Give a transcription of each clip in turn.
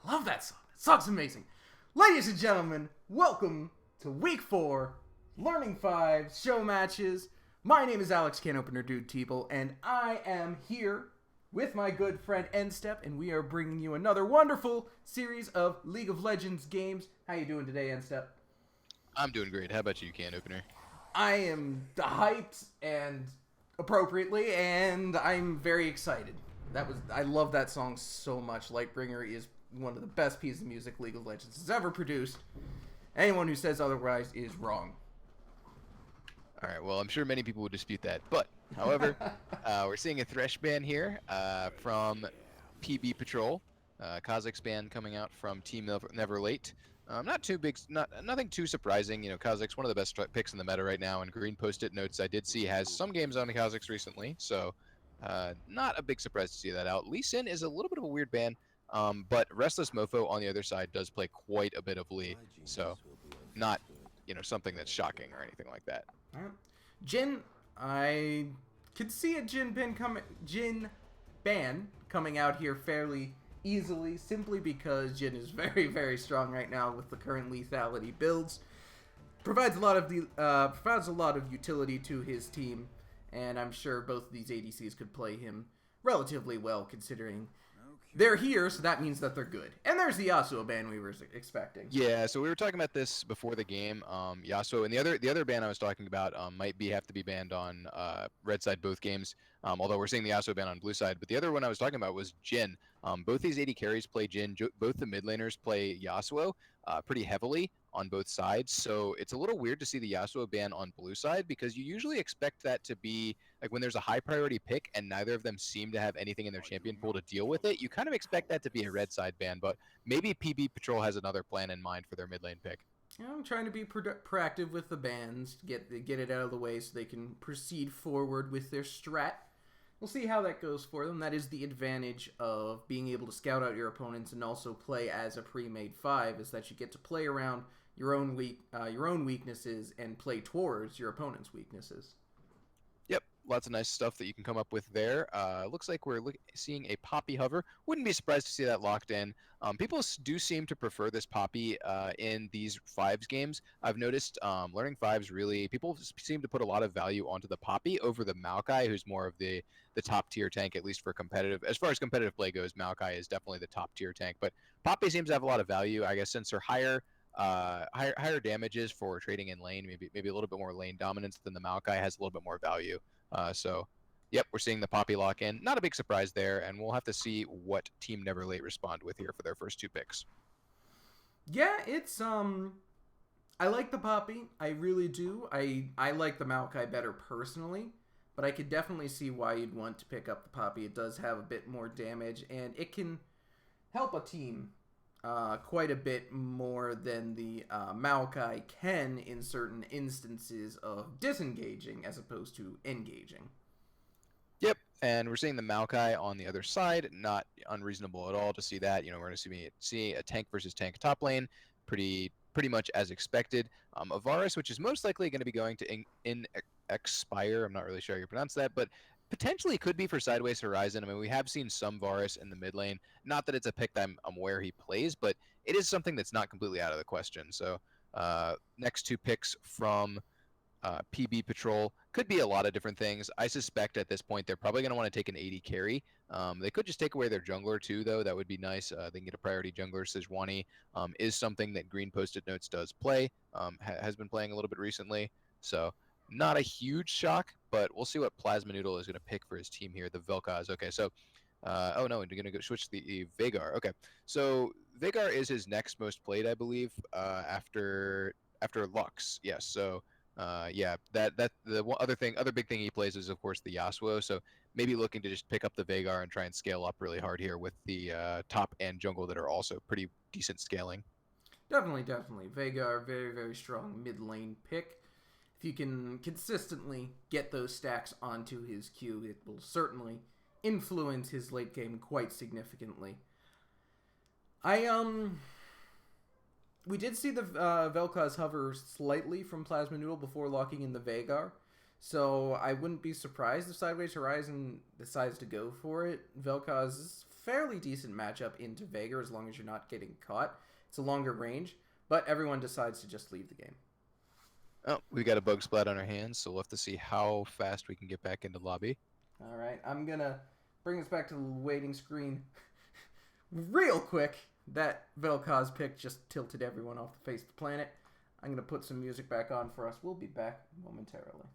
I love that song. That song's amazing. Ladies and gentlemen, welcome to Week 4, Learning 5 show matches. My name is Alex Canopener Dude Teeble, and I am here with my good friend N-Step, and we are bringing you another wonderful series of League of Legends games. How you doing today, N-Step? I'm doing great. How about you, Can Opener? I am hyped and appropriately, and I'm very excited. I love that song so much. Lightbringer is one of the best pieces of music League of Legends has ever produced. Anyone who says otherwise is wrong. All right, well, I'm sure many people would dispute that. But, however, we're seeing a Thresh ban here from PB Patrol. Kazakh's ban coming out from Team Never Late. Not too big, nothing too surprising. You know, Kazakh's one of the best picks in the meta right now, and Green Post-it Notes I did see has some games on the Kazakhs recently, so not a big surprise to see that out. Lee Sin is a little bit of a weird ban, but Restless Mofo on the other side does play quite a bit of Lee, so not, something that's shocking or anything like that. Jhin, I could see a Jhin ban coming out here fairly easily, simply because Jhin is very, very strong right now with the current lethality builds. Provides a lot of utility to his team, and I'm sure both of these ADCs could play him relatively well, considering they're here, so that means that they're good. And there's the Yasuo ban we were expecting. Yeah, so we were talking about this before the game. Yasuo, and the other ban I was talking about might have to be banned on red side both games. Although we're seeing the Yasuo ban on blue side, but the other one I was talking about was Jhin. Both these AD carries play Jhin. Both the mid laners play Yasuo pretty heavily on both sides. So it's a little weird to see the Yasuo ban on blue side, because you usually expect that to be like when there's a high priority pick and neither of them seem to have anything in their champion pool to deal with it. You kind of expect that to be a red side ban, but maybe PB Patrol has another plan in mind for their mid lane pick. I'm trying to be proactive with the bans, get it out of the way so they can proceed forward with their strat. We'll see how that goes for them. That is the advantage of being able to scout out your opponents and also play as a pre-made 5, is that you get to play around your own weaknesses and play towards your opponent's weaknesses. Yep, lots of nice stuff that you can come up with there. Looks like we're seeing a Poppy hover. Wouldn't be surprised to see that locked in. People do seem to prefer this Poppy in these Fives games. I've noticed learning Fives really, people seem to put a lot of value onto the Poppy over the Maokai, who's more of the top tier tank, at least for competitive. As far as competitive play goes, Maokai is definitely the top tier tank, but Poppy seems to have a lot of value, I guess, since her higher damages for trading in lane, maybe a little bit more lane dominance than the Maokai has a little bit more value. So, yep, we're seeing the Poppy lock in. Not a big surprise there, and we'll have to see what Team Never Late respond with here for their first two picks. Yeah, it's I like the Poppy. I really do. I like the Maokai better personally, but I could definitely see why you'd want to pick up the Poppy. It does have a bit more damage, and it can help a team quite a bit more than the Maokai can in certain instances of disengaging as opposed to engaging. Yep, and we're seeing the Maokai on the other side. Not unreasonable at all to see that. We're going to see a tank versus tank top lane, pretty much as expected. A Varus, which is most likely going to be going to Expire. I'm not really sure how you pronounce that, but potentially could be for Sideways Horizon. I mean, we have seen some Varus in the mid lane. Not that it's a pick that I'm aware he plays, but it is something that's not completely out of the question. So next two picks from PB Patrol could be a lot of different things. I suspect at this point they're probably going to want to take an AD carry. They could just take away their jungler too, though. That would be nice. They can get a priority jungler. Sejuani is something that Green Post-it Notes does play, has been playing a little bit recently. So Not a huge shock, but we'll see what Plasma Noodle is going to pick for his team here. The Vel'Koz. Okay, so oh no, we're going to go switch to the Vagar. Okay, so Vagar is his next most played, I believe, after Lux. Yes, so yeah, that the other big thing he plays is of course the Yasuo. So maybe looking to just pick up the Vagar and try and scale up really hard here with the top and jungle that are also pretty decent scaling. Definitely, definitely. Vega, very, very strong mid lane pick. If you can consistently get those stacks onto his queue, it will certainly influence his late game quite significantly. I we did see the Vel'Koz hover slightly from Plasma Noodle before locking in the Vagar, so I wouldn't be surprised if Sideways Horizon decides to go for it. Vel'Koz is a fairly decent matchup into Vagar as long as you're not getting caught. It's a longer range, but everyone decides to just leave the game. Oh, we got a bug splat on our hands, so we'll have to see how fast we can get back into lobby. All right, I'm gonna bring us back to the waiting screen real quick. That Vel'Koz pick just tilted everyone off the face of the planet. I'm gonna put some music back on for us. We'll be back momentarily.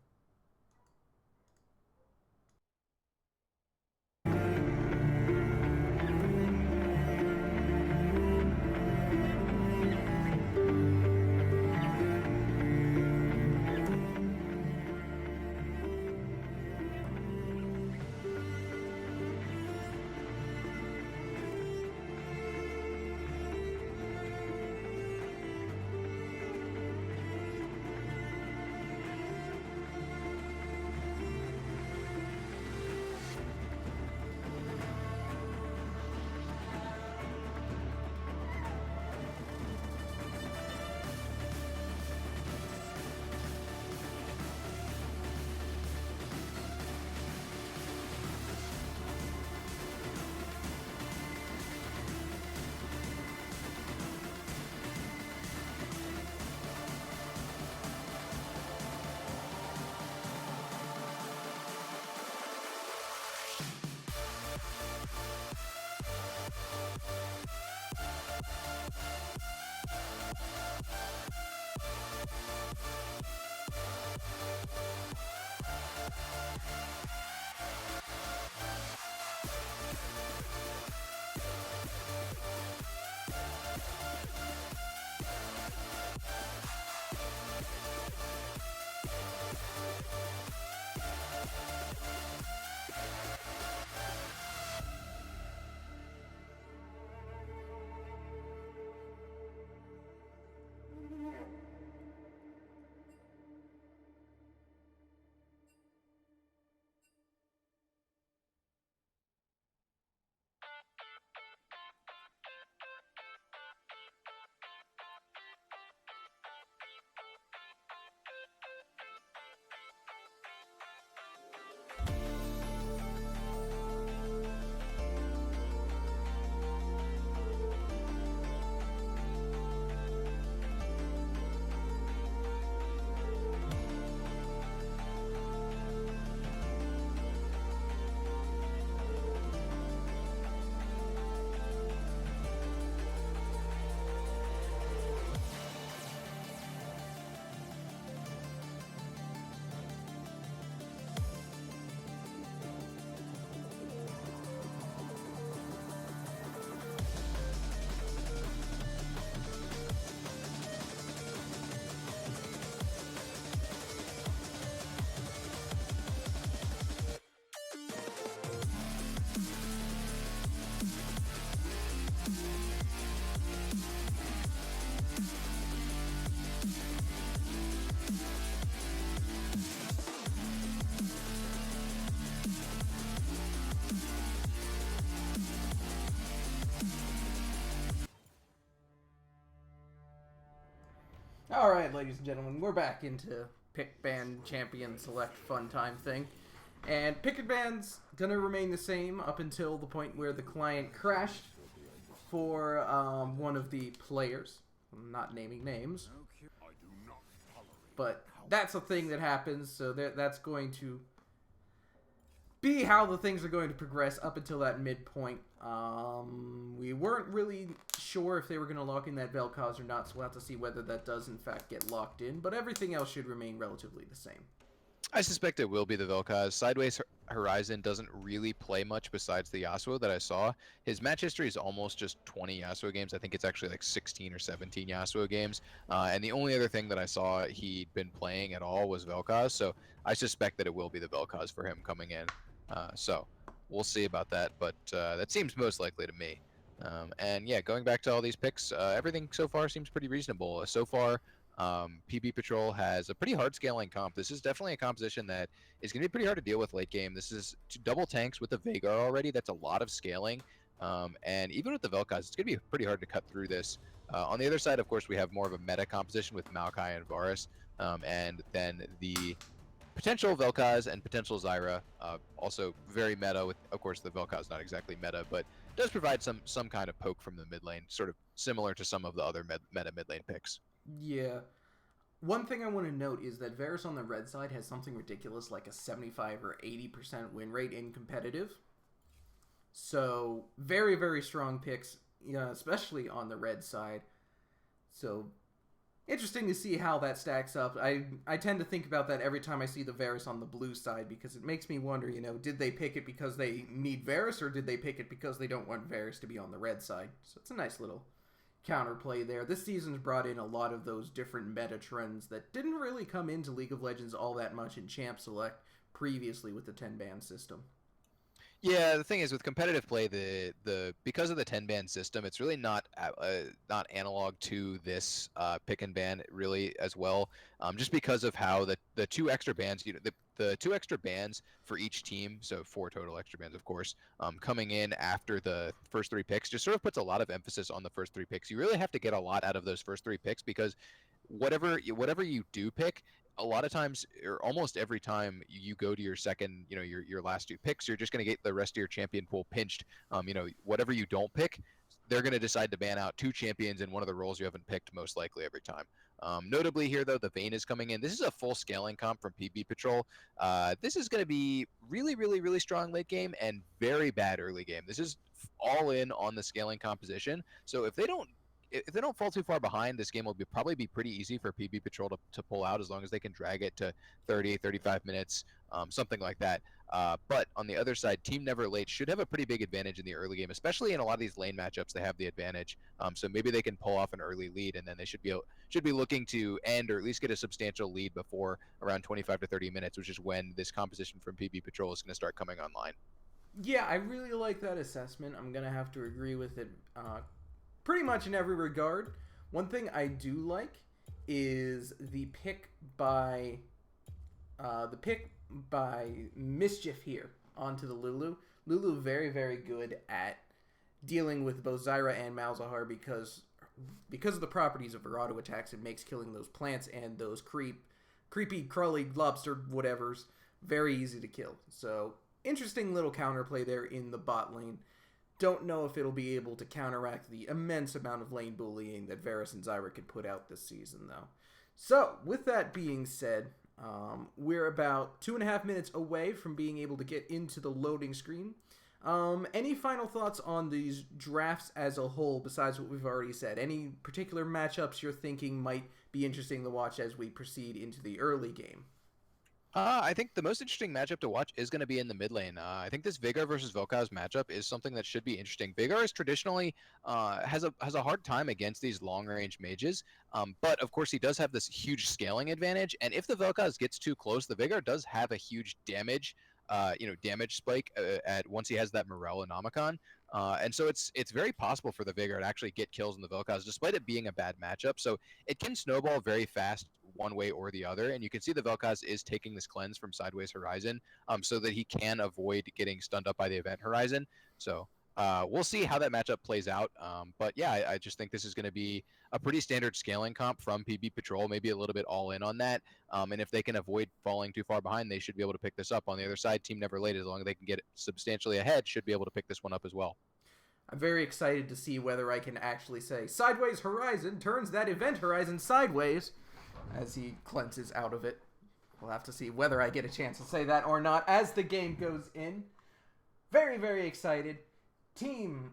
All right, ladies and gentlemen, we're back into pick band champion select fun time thing. And pick band's gonna remain the same up until the point where the client crashed for one of the players. I'm not naming names, but that's a thing that happens. So that's going to be how the things are going to progress up until that midpoint. We weren't really sure if they were going to lock in that Vel'Koz or not, so we'll have to see whether that does in fact get locked in. But everything else should remain relatively the same. I suspect it will be the Vel'Koz. Horizon doesn't really play much besides the Yasuo that I saw. His match history is almost just 20 Yasuo games. I think it's actually like 16 or 17 Yasuo games. And the only other thing that I saw he'd been playing at all was Vel'Koz. So I suspect that it will be the Vel'Koz for him coming in. So we'll see about that, but that seems most likely to me. And yeah, going back to all these picks, everything so far seems pretty reasonable. So far, PB Patrol has a pretty hard scaling comp. This is definitely a composition that is going to be pretty hard to deal with late game. This is double tanks with the Veigar already. That's a lot of scaling. And even with the Vel'Koz, it's going to be pretty hard to cut through this. On the other side, of course, we have more of a meta composition with Maokai and Varus. And then the potential Vel'Koz and potential Zyra, also very meta. With, of course, the Vel'Koz not exactly meta, but does provide some kind of poke from the mid lane, sort of similar to some of the other meta mid lane picks. Yeah. One thing I want to note is that Varus on the red side has something ridiculous like a 75 or 80% win rate in competitive. So, very, very strong picks, especially on the red side. So, interesting to see how that stacks up. I tend to think about that every time I see the Varus on the blue side because it makes me wonder, did they pick it because they need Varus or did they pick it because they don't want Varus to be on the red side? So, it's a nice little counterplay there. This season's brought in a lot of those different meta trends that didn't really come into League of Legends all that much in Champ Select previously with the 10-ban system. Yeah, the thing is with competitive play, the because of the 10 ban system, it's really not analog to this pick and ban really as well. Just because of how the two extra bans, the two extra bans for each team, so four total extra bans, of course, coming in after the first three picks, just sort of puts a lot of emphasis on the first three picks. You really have to get a lot out of those first three picks because whatever you do pick, a lot of times or almost every time you go to your second, your last two picks, you're just going to get the rest of your champion pool pinched. Whatever you don't pick, they're going to decide to ban out two champions in one of the roles you haven't picked most likely every time. Notably here, though, the Vayne is coming in. This is a full scaling comp from PB Patrol. This is going to be really, really, really strong late game and very bad early game. This is all in on the scaling composition. So if they don't fall too far behind, this game will probably be pretty easy for PB Patrol to pull out as long as they can drag it to 30, 35 minutes, something like that. But on the other side, Team Never Late should have a pretty big advantage in the early game, especially in a lot of these lane matchups. They have the advantage, so maybe they can pull off an early lead, and then they should be looking to end or at least get a substantial lead before around 25 to 30 minutes, which is when this composition from PB Patrol is going to start coming online. Yeah, I really like that assessment. I'm going to have to agree with it pretty much in every regard. One thing I do like is the pick by Mischief here onto the Lulu. Lulu very, very good at dealing with both Zyra and Malzahar because of the properties of her auto attacks. It makes killing those plants and those creepy crawly lobster whatevers very easy to kill. So interesting little counterplay there in the bot lane. Don't know if it'll be able to counteract the immense amount of lane bullying that Varus and Zyra could put out this season, though. So, with that being said, we're about 2.5 minutes away from being able to get into the loading screen. Any final thoughts on these drafts as a whole, besides what we've already said? Any particular matchups you're thinking might be interesting to watch as we proceed into the early game? I think the most interesting matchup to watch is going to be in the mid lane. I think this Veigar versus Vel'Koz matchup is something that should be interesting. Veigar is traditionally has a hard time against these long range mages, but of course he does have this huge scaling advantage. And if the Vel'Koz gets too close, the Veigar does have a huge damage spike at once he has that Morel Anomicon. And so it's very possible for the Veigar to actually get kills in the Vel'Koz, despite it being a bad matchup. So it can snowball very fast one way or the other. And you can see the Vel'Koz is taking this cleanse from Sideways Horizon, so that he can avoid getting stunned up by the event Horizon. So we'll see how that matchup plays out. But yeah, I just think this is going to be a pretty standard scaling comp from PB Patrol, maybe a little bit all in on that. And if they can avoid falling too far behind, they should be able to pick this up. On the other side, Team Never Late, as long as they can get substantially ahead, should be able to pick this one up as well. I'm very excited to see whether I can actually say Sideways Horizon turns that event Horizon sideways as he cleanses out of it. We'll have to see whether I get a chance to say that or not as the game goes in. Very, very excited. Team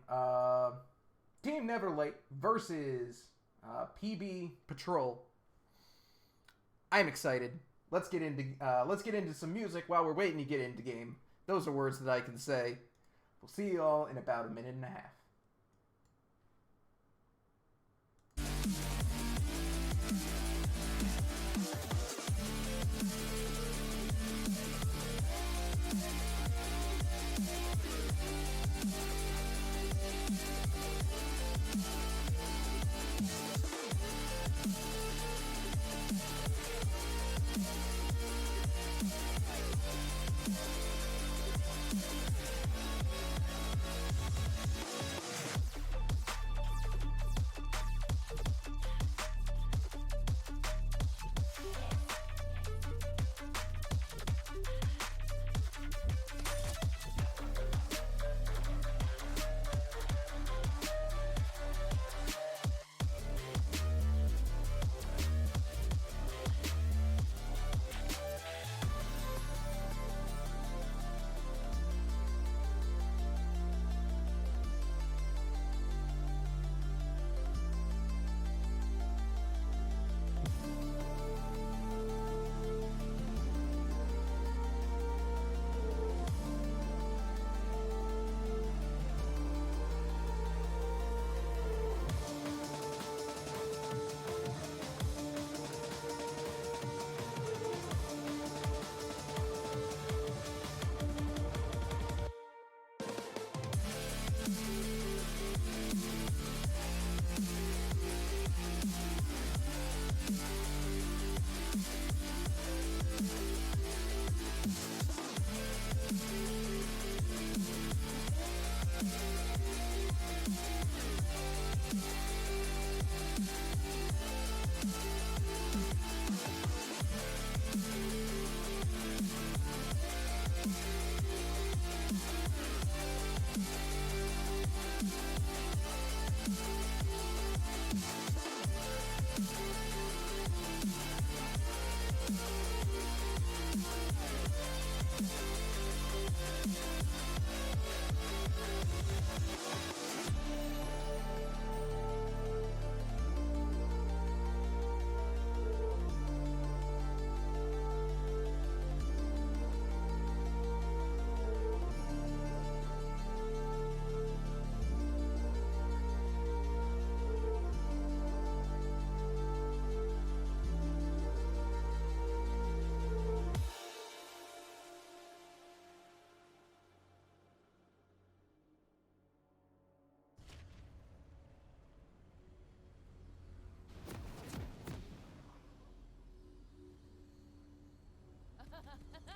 Never Late versus PB Patrol. I'm excited. let's get into some music while we're waiting to get into game. Those are words that I can say. We'll see you all in about a minute and a half.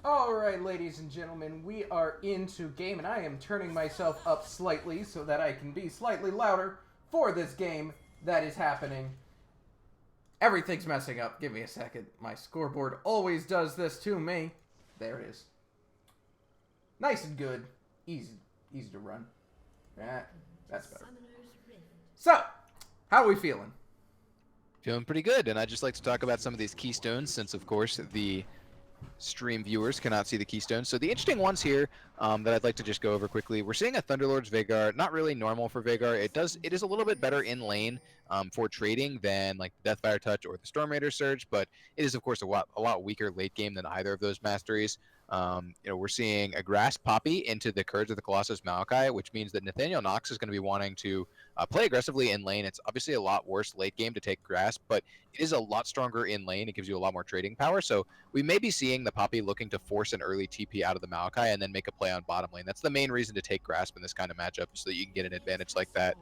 Alright, ladies and gentlemen, we are into game, and I am turning myself up slightly so that I can be slightly louder for this game that is happening. Everything's messing up. Give me a second. My scoreboard always does this to me. There it is. Nice and good. Easy to run. That's better. So, how are we feeling? Feeling pretty good, and I'd just like to talk about some of these keystones since, of course, the stream viewers cannot see the keystones. So the interesting ones here that I'd like to just go over quickly. We're seeing a Thunderlord's Vagar, not really normal for Vagar. It is a little bit better in lane for trading than like the Deathfire Touch or the Storm Raider Surge, but it is of course a lot weaker late game than either of those masteries. We're seeing a Grass Poppy into the Courage of the Colossus Maokai, which means that Nathaniel Knox is going to be wanting to play aggressively in lane. It's obviously a lot worse late game to take Grasp, but it is a lot stronger in lane. It gives you a lot more trading power. So we may be seeing the Poppy looking to force an early TP out of the Maokai and then make a play on bottom lane. That's the main reason to take Grasp in this kind of matchup, so that you can get an advantage like that.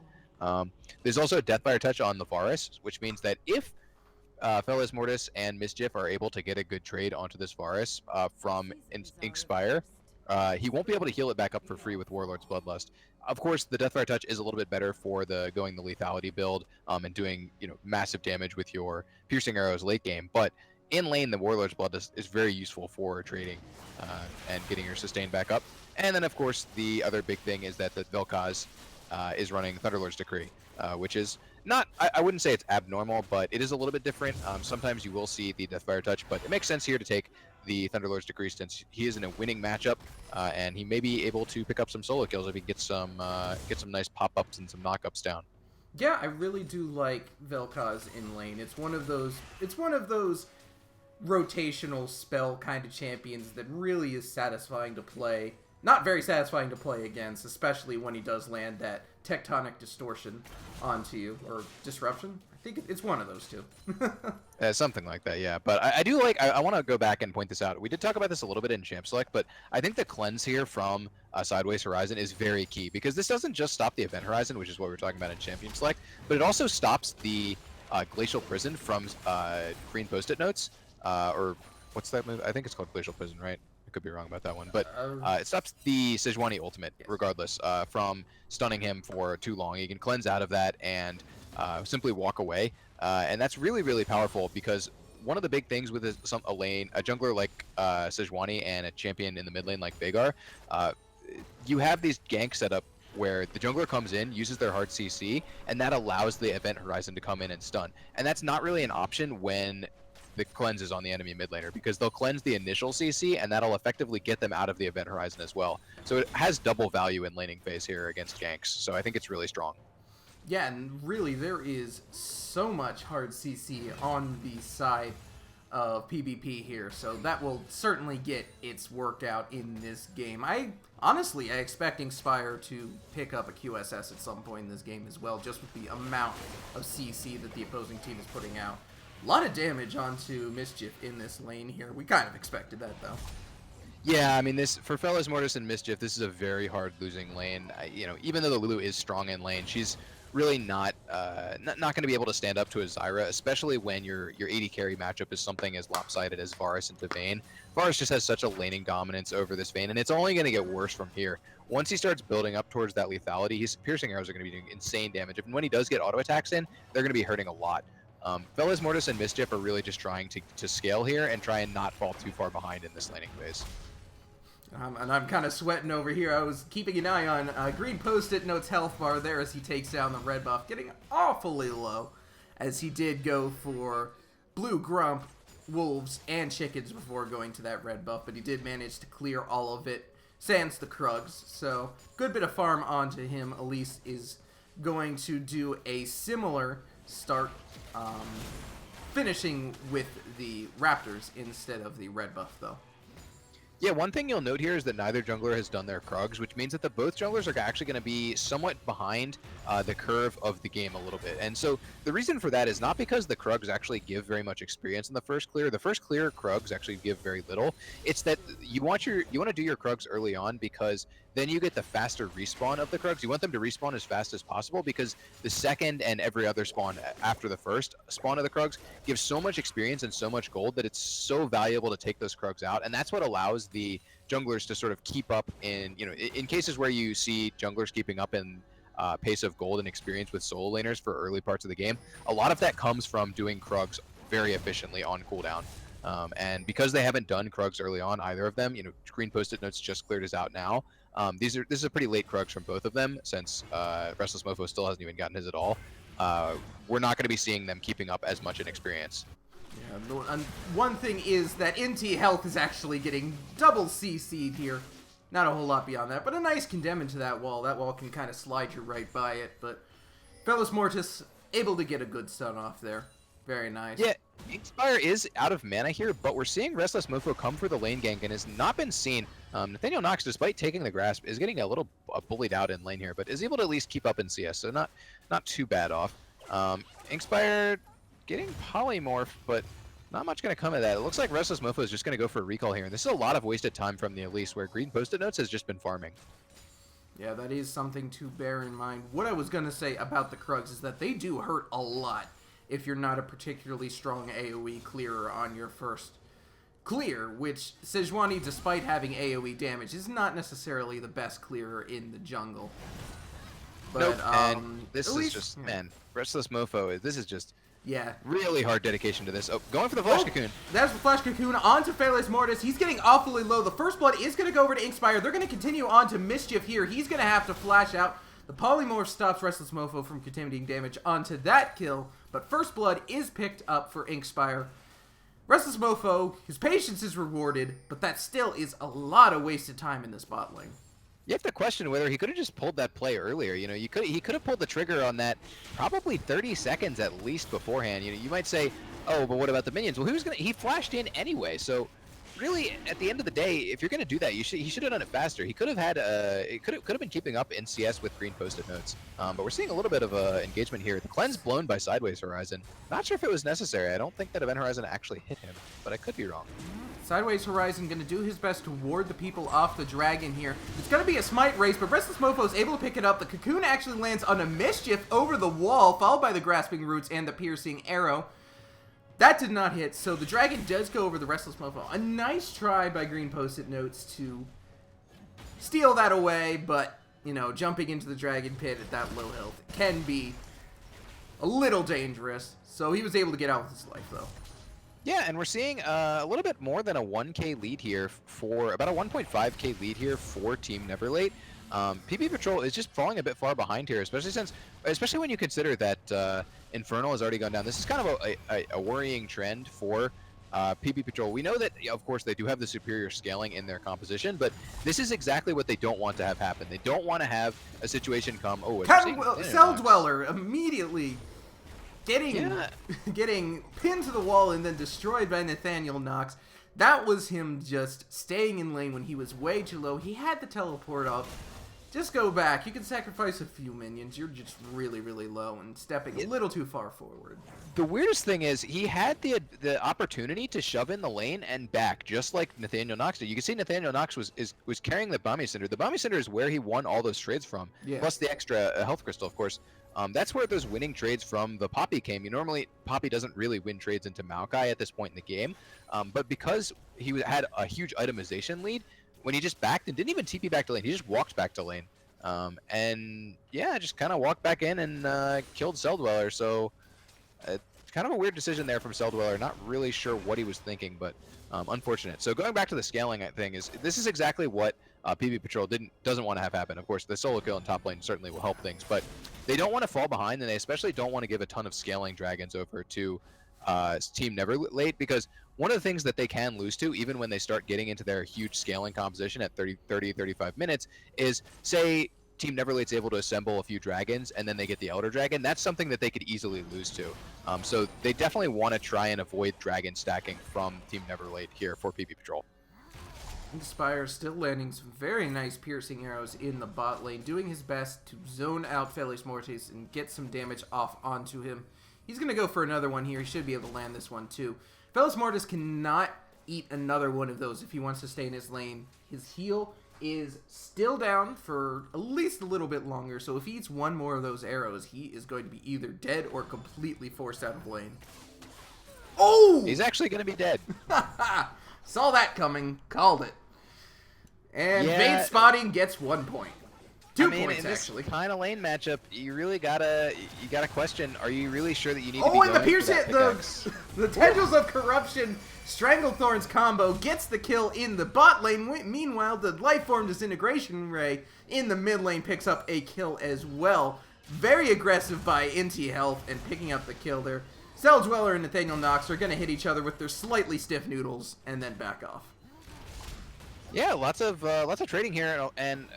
There's also a Deathfire Touch on the Varus, which means that if Fellas Mortis and Mischief are able to get a good trade onto this Varus from Inkspire, he won't be able to heal it back up for free with Warlord's Bloodlust. Of course, the Deathfire Touch is a little bit better for going the lethality build and doing massive damage with your piercing arrows late game. But in lane, the Warlord's Bloodlust is very useful for trading and getting your sustain back up. And then, of course, the other big thing is that the Vel'Koz is running Thunderlord's Decree, which is not, I wouldn't say it's abnormal, but it is a little bit different. Sometimes you will see the Deathfire Touch, but it makes sense here to take the Thunderlord's Decree since he is in a winning matchup, and he may be able to pick up some solo kills if he gets some nice pop-ups and some knock-ups down. Yeah, I really do like Vel'Koz in lane. It's one of those rotational spell kind of champions that really is satisfying to play. Not very satisfying to play against, especially when he does land that tectonic distortion onto you, or disruption. I think it's one of those two. Something like that, yeah. But I do like. I want to go back and point this out. We did talk about this a little bit in Champ Select, but I think the cleanse here from Sideways Horizon is very key because this doesn't just stop the Event Horizon, which is what we're talking about in Champion Select, but it also stops the Glacial Prison from green Post-it notes, or what's that move? I think it's called Glacial Prison, right? I could be wrong about that one, but it stops the Sejuani ultimate, regardless, from stunning him for too long. He can cleanse out of that and simply walk away. And that's really, really powerful because one of the big things with a jungler like Sejuani and a champion in the mid lane like Veigar, you have these ganks set up where the jungler comes in, uses their hard CC, and that allows the Event Horizon to come in and stun. And that's not really an option when the cleanse is on the enemy mid laner because they'll cleanse the initial CC and that'll effectively get them out of the Event Horizon as well. So it has double value in laning phase here against ganks. So I think it's really strong. Yeah, and really there is so much hard CC on the side of PvP here, so that will certainly get its work out in this game. I expect Inspire to pick up a QSS at some point in this game as well, just with the amount of CC that the opposing team is putting out. A lot of damage onto Mischief in this lane here. We kind of expected that, though. Yeah, I mean, for Fellas Mortis and Mischief, this is a very hard losing lane. Even though the Lulu is strong in lane, she's really not going to be able to stand up to a Zyra, especially when your AD carry matchup is something as lopsided as Varus into Vayne. Varus just has such a laning dominance over this Vayne, and it's only going to get worse from here. Once he starts building up towards that lethality, his piercing arrows are going to be doing insane damage. And when he does get auto attacks in, they're going to be hurting a lot. Fellas Mortis and Mischief are really just trying to scale here and try and not fall too far behind in this laning phase. And I'm kind of sweating over here. I was keeping an eye on green Post-it notes health bar there as he takes down the red buff, getting awfully low as he did go for blue Grump, wolves, and chickens before going to that red buff, but he did manage to clear all of it, sans the Krugs. So good bit of farm onto him. Elise is going to do a similar start, finishing with the Raptors instead of the red buff though. Yeah, one thing you'll note here is that neither jungler has done their Krugs, which means that both junglers are actually going to be somewhat behind the curve of the game a little bit. And so the reason for that is not because the Krugs actually give very much experience in the first clear. The first clear Krugs actually give very little. It's that you want to do your Krugs early on because then you get the faster respawn of the Krugs. You want them to respawn as fast as possible because the second and every other spawn after the first spawn of the Krugs gives so much experience and so much gold that it's so valuable to take those Krugs out. And that's what allows the junglers to sort of keep up in cases where you see junglers keeping up in pace of gold and experience with solo laners for early parts of the game. A lot of that comes from doing Krugs very efficiently on cooldown. And because they haven't done Krugs early on, either of them, green Post-it notes just cleared his out now. This is a pretty late Krugs from both of them since Restless Mofo still hasn't even gotten his at all. We're not going to be seeing them keeping up as much in experience. Yeah, and one thing is that NT Health is actually getting double CC'd here. Not a whole lot beyond that, but a nice condemn into that wall. That wall can kind of slide you right by it, but Fellas Mortis able to get a good stun off there. Very nice. Yeah, Inspire is out of mana here, but we're seeing Restless Mofo come for the lane gank and has not been seen. Nathaniel Knox, despite taking the grasp, is getting a little bullied out in lane here, but is able to at least keep up in CS, so not too bad off. Inspire getting polymorph, but not much going to come of that. It looks like Restless Mofo is just going to go for a recall here, and this is a lot of wasted time from the Elise, where green Post-it notes has just been farming. Yeah, that is something to bear in mind. What I was going to say about the Krugs is that they do hurt a lot if you're not a particularly strong AoE clearer on your first clear, which Sejuani, despite having AoE damage, is not necessarily the best clearer in the jungle. But, nope, and this is just, man, Restless Mofo, this is just really hard dedication to this. Oh, going for the Flash Cocoon. That's the Flash Cocoon onto Fellas Mortis. He's getting awfully low. The first blood is going to go over to Inspire. They're going to continue on to Mischief here. He's going to have to flash out. The Polymorph stops Restless Mofo from contributing damage onto that kill, but first blood is picked up for Inspire. Restless Mofo, his patience is rewarded, but that still is a lot of wasted time in this bot lane. You have to question whether he could have just pulled that play earlier. He could have pulled the trigger on that probably 30 seconds at least beforehand. You might say, Oh, but what about the minions? Well, he flashed in anyway. So really, at the end of the day, if you're gonna do that, he should have done it faster. He could have had could have been keeping up in CS with green post-it notes. But we're seeing a little bit of engagement here. The cleanse blown by Sideways Horizon. Not sure if it was necessary. I don't think that Event Horizon actually hit him, but I could be wrong. Sideways Horizon going to do his best to ward the people off the dragon here. It's going to be a smite race, but Restless Mofo is able to pick it up. The cocoon actually lands on a mischief over the wall, followed by the grasping roots and the piercing arrow. That did not hit, so the dragon does go over the Restless Mofo. A nice try by Green Post-it Notes to steal that away, but, you know, jumping into the dragon pit at that low health can be a little dangerous. So he was able to get out with his life, though. Yeah, and we're seeing a little bit more than a 1K lead here for about a 1.5K lead here for Team Neverlate. PP Patrol is just falling a bit far behind here, especially when you consider that Infernal has already gone down. This is kind of a worrying trend for PP Patrol. We know that, of course, they do have the superior scaling in their composition, but this is exactly what they don't want to have happen. They don't want to have a situation come. Oh, Cell Dweller immediately getting pinned to the wall and then destroyed by Nathaniel Knox. That was him just staying in lane when he was way too low. He had the teleport up. Just go back. You can sacrifice a few minions. You're just really, really low and stepping a little too far forward. The weirdest thing is he had the opportunity to shove in the lane and back, just like Nathaniel Knox did. You can see Nathaniel Knox was carrying the Bombay Cinder. The Bombay Cinder is where he won all those trades from, plus the extra health crystal, of course. That's where those winning trades from the Poppy came. Normally, Poppy doesn't really win trades into Maokai at this point in the game, but because he had a huge itemization lead, when he just backed and didn't even TP back to lane, he just walked back to lane. And yeah, just kind of walked back in and killed Cell Dweller. So kind of a weird decision there from Cell Dweller. Not really sure what he was thinking, but unfortunate. So going back to the scaling thing, this is exactly what PB Patrol doesn't want to have happen. Of course, the solo kill in top lane certainly will help things, but they don't want to fall behind, and they especially don't want to give a ton of scaling dragons over to Team Neverlate, because one of the things that they can lose to, even when they start getting into their huge scaling composition at 35 minutes, is, say, Team Neverlate's able to assemble a few dragons, and then they get the Elder Dragon. That's something that they could easily lose to. So they definitely want to try and avoid dragon stacking from Team Neverlate here for PP Patrol. Inspire still landing some very nice piercing arrows in the bot lane, doing his best to zone out Felix Mortis and get some damage off onto him. He's going to go for another one here. He should be able to land this one too. Felix Mortis cannot eat another one of those if he wants to stay in his lane. His heal is still down for at least a little bit longer, so if he eats one more of those arrows, he is going to be either dead or completely forced out of lane. Oh! He's actually going to be dead. Saw that coming. Called it. And Bait Spotting gets 1 point. 2 points, actually. Kind of lane matchup, you really gotta question. Are you really sure that you need to be going going the Pierce for that hit, pickaxe? the Tendrils of Corruption, Stranglethorns combo gets the kill in the bot lane. Meanwhile, the Lifeform Disintegration Ray in the mid lane picks up a kill as well. Very aggressive by Inti Health and picking up the kill there. Cell Dweller and Nathaniel Knox are going to hit each other with their slightly stiff noodles and then back off. Yeah, lots of trading here, and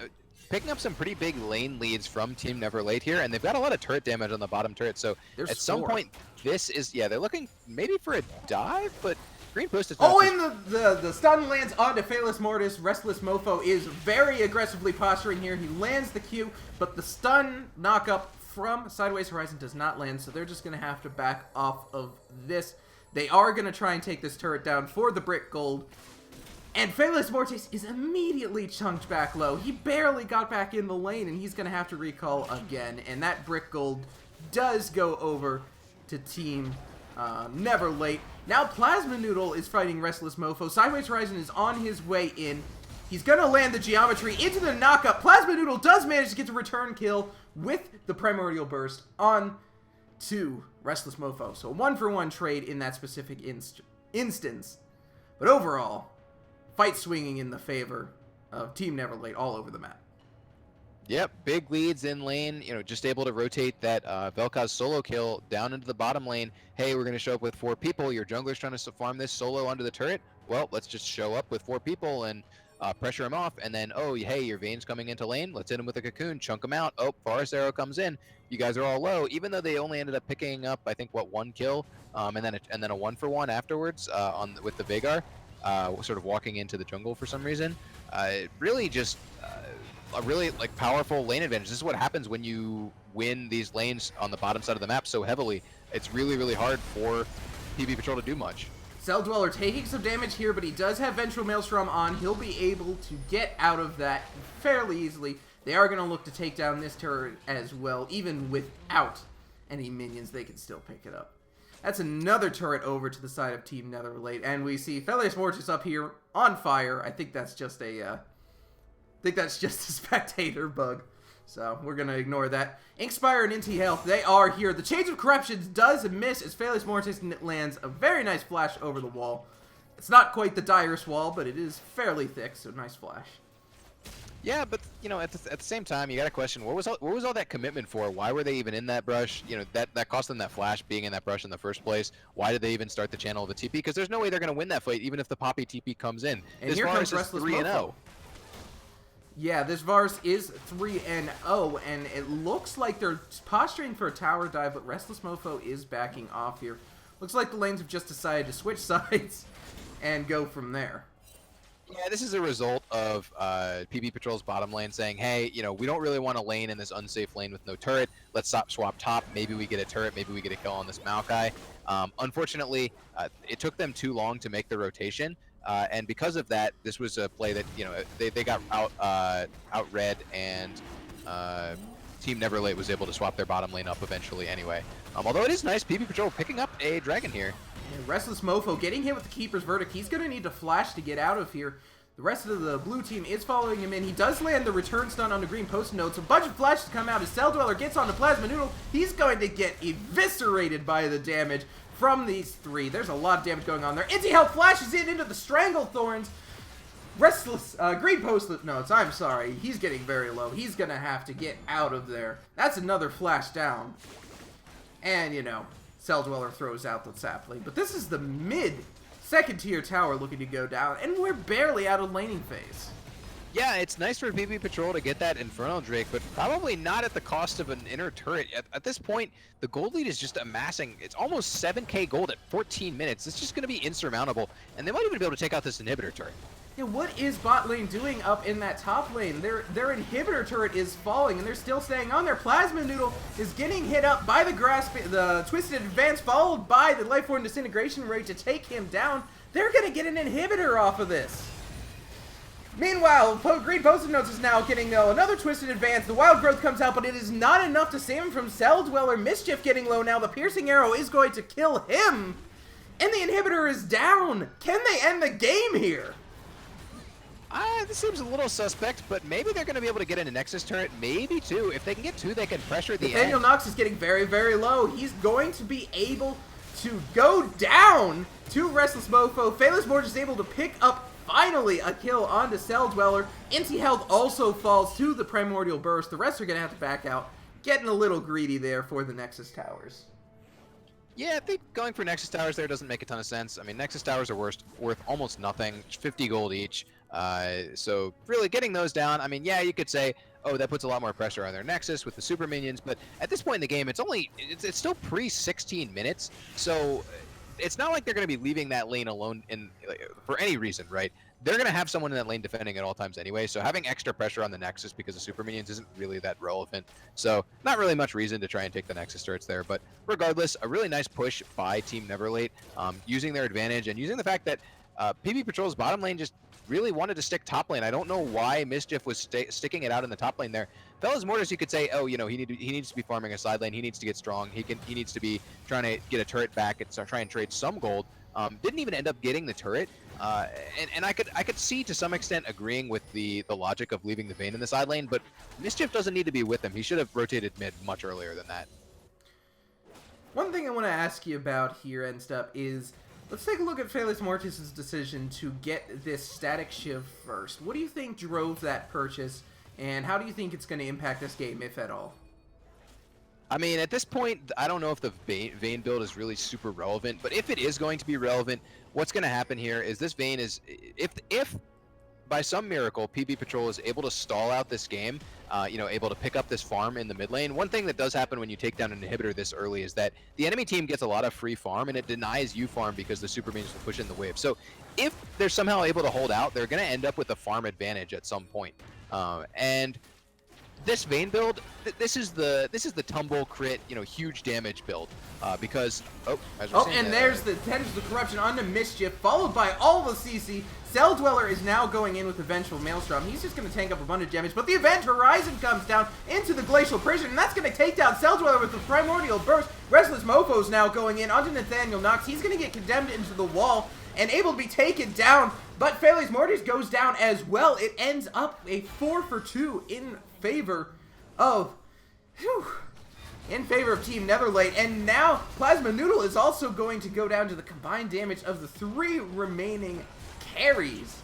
picking up some pretty big lane leads from Team Neverlate here, and they've got a lot of turret damage on the bottom turret, so at some point, this is, they're looking maybe for a dive, but Green Post is Oh, and the stun lands onto Phaelus Mortis. Restless Mofo is very aggressively posturing here. He lands the Q, but the stun knockup from Sideways Horizon does not land, so they're just going to have to back off of this. They are going to try and take this turret down for the Brick Gold. And Phaelus Mortis is immediately chunked back low. He barely got back in the lane, and he's going to have to recall again. And that Brick Gold does go over to Team Neverlate. Now Plasma Noodle is fighting Restless Mofo. Sideways Horizon is on his way in. He's going to land the Geometry into the knockup. Plasma Noodle does manage to get the return kill with the Primordial Burst on to Restless Mofo. So 1-for-1 trade in that specific instance. But overall, fight swinging in the favor of Team Neverlate all over the map. Yep, big leads in lane, just able to rotate that Vel'Koz solo kill down into the bottom lane. Hey, we're going to show up with 4 people. Your jungler's trying to farm this solo onto the turret. Well, let's just show up with 4 people and pressure him off. And then, oh, hey, your Vayne's coming into lane. Let's hit him with a cocoon, chunk him out. Oh, Forest Arrow comes in. you guys are all low, even though they only ended up picking up, I think, what, 1 kill, and then a 1-for-1 afterwards with the Veigar, sort of walking into the jungle for some reason. Really just a really like powerful lane advantage. This is what happens when you win these lanes on the bottom side of the map so heavily. It's really, really hard for PB Patrol to do much. Cell Dweller taking some damage here, but he does have Ventral Maelstrom on. He'll be able to get out of that fairly easily. They are going to look to take down this turret as well. Even without any minions, they can still pick it up. That's another turret over to the side of Team Netherlate, and we see Felius Mortis up here on fire. I think that's just a spectator bug. So we're going to ignore that. Inkspire and Inti Health, they are here. The Change of Corruptions does miss as Felius Mortis lands a very nice flash over the wall. It's not quite the direst wall, but it is fairly thick, so nice flash. Yeah, but you know, at the same time, you got to question what was all that commitment for? Why were they even in that brush? You know, that cost them that flash being in that brush in the first place. Why did they even start the channel of the TP? Because there's no way they're going to win that fight, even if the Poppy TP comes in. And this here comes Varus is Restless 3-0. Mofo. Yeah, this Varus is 3-0, and it looks like they're posturing for a tower dive, but Restless Mofo is backing off here. Looks like the lanes have just decided to switch sides and go from there. Yeah, this is a result of PB Patrol's bottom lane saying, hey, you know, we don't really want to lane in this unsafe lane with no turret. Let's swap top. Maybe we get a turret. Maybe we get a kill on this Maokai. Unfortunately, it took them too long to make the rotation. And because of that, this was a play that, you know, they got out-read, and Team Neverlate was able to swap their bottom lane up eventually anyway. Although it is nice, PB Patrol picking up a dragon here. And Restless Mofo getting hit with the Keeper's Verdict. He's going to need to flash to get out of here. The rest of the blue team is following him in. He does land the return stun on the green post notes. A bunch of flashes come out as Cell Dweller gets on the Plasma Noodle. He's going to get eviscerated by the damage from these three. There's a lot of damage going on there. Inti Health flashes into the Strangle Thorns. Restless, green post notes, I'm sorry. He's getting very low. He's going to have to get out of there. That's another flash down. And, you know, Cell Dweller throws out the sapling. But this is the mid-second tier tower looking to go down, and we're barely out of laning phase. Yeah, it's nice for PB Patrol to get that Infernal Drake, but probably not at the cost of an inner turret. At this point, the gold lead is just amassing. It's almost 7k gold at 14 minutes. It's just going to be insurmountable, and they might even be able to take out this inhibitor turret. Yeah, what is bot lane doing up in that top lane? Their inhibitor turret is falling, and they're still staying on. Their Plasma Noodle is getting hit up by the Twisted Advance, followed by the Lifeform Disintegration Rate to take him down. They're going to get an inhibitor off of this. Meanwhile, Green Post-it Notes is now getting another Twisted Advance. The Wild Growth comes out, but it is not enough to save him from Cell Dweller. Mischief getting low now. The Piercing Arrow is going to kill him, and the inhibitor is down. Can they end the game here? This seems a little suspect, but maybe they're going to be able to get in a Nexus turret. Maybe two. If they can get two, they can pressure the Nathaniel Knox is getting very, very low. He's going to be able to go down to Restless Mofo. Phaelus Morge is able to pick up, finally, a kill onto Cell Dweller. Inti Health also falls to the Primordial Burst. The rest are going to have to back out. Getting a little greedy there for the Nexus Towers. Yeah, I think going for Nexus Towers there doesn't make a ton of sense. I mean, Nexus Towers are worth almost nothing, 50 gold each. So really getting those down, I mean, yeah, you could say, oh, that puts a lot more pressure on their Nexus with the super minions, but at this point in the game, it's still pre-16 minutes, so it's not like they're going to be leaving that lane alone for any reason, right? They're going to have someone in that lane defending at all times anyway, so having extra pressure on the Nexus because of super minions isn't really that relevant. So not really much reason to try and take the Nexus turrets there, but regardless, a really nice push by Team Neverlate, using their advantage and using the fact that PB Patrol's bottom lane just really wanted to stick top lane. I don't know why Mischief was sticking it out in the top lane there. Fellas Mortis, you could say, oh, you know, he needs to be farming a side lane. He needs to get strong. He needs to be trying to get a turret back and try and trade some gold. Didn't even end up getting the turret. And I could see to some extent agreeing with the logic of leaving the Vayne in the side lane, but Mischief doesn't need to be with him. He should have rotated mid much earlier than that. One thing I want to ask you about here, and stuff, is let's take a look at Phaelus Mortis' decision to get this static shiv first. What do you think drove that purchase, and how do you think it's going to impact this game, if at all? I mean, at this point, I don't know if the Vayne build is really super relevant, but if it is going to be relevant, what's going to happen here is this Vayne is, if by some miracle, PB Patrol is able to stall out this game, able to pick up this farm in the mid lane. One thing that does happen when you take down an inhibitor this early is that the enemy team gets a lot of free farm, and it denies you farm because the super minions will push in the wave. So if they're somehow able to hold out, they're going to end up with a farm advantage at some point. And this Vayne build, this is the tumble crit, huge damage build, because as we're saying, and there's the Tendrils of Corruption onto Mischief, followed by all the CC. Cell Dweller is now going in with the Vengeful Maelstrom. He's just going to tank up a bunch of damage, but the Event Horizon comes down into the Glacial Prison, and that's going to take down Cell Dweller with the Primordial Burst. Restless Mofo's now going in onto Nathaniel Knox. He's going to get condemned into the wall and able to be taken down, but Phalanx Mortis goes down as well. It ends up a 4-for-2 in favor of Team Netherlight, and now Plasma Noodle is also going to go down to the combined damage of the 3 remaining carries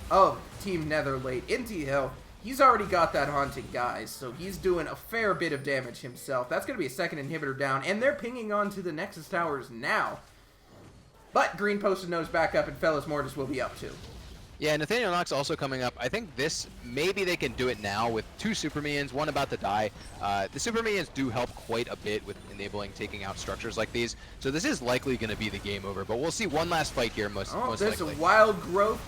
of Team Netherlight. Inti Hill, he's already got that Haunting Guise, so he's doing a fair bit of damage himself. That's going to be a second inhibitor down, and they're pinging on to the Nexus Towers now. But Green Posted Nose back up, and Phalanx Mortis will be up too. Yeah, Nathaniel Knox also coming up. I think maybe they can do it now with 2 Super Minions, one about to die. The Super Minions do help quite a bit with enabling taking out structures like these, so this is likely going to be the game over, but we'll see one last fight here most there's likely. A Wild Growth.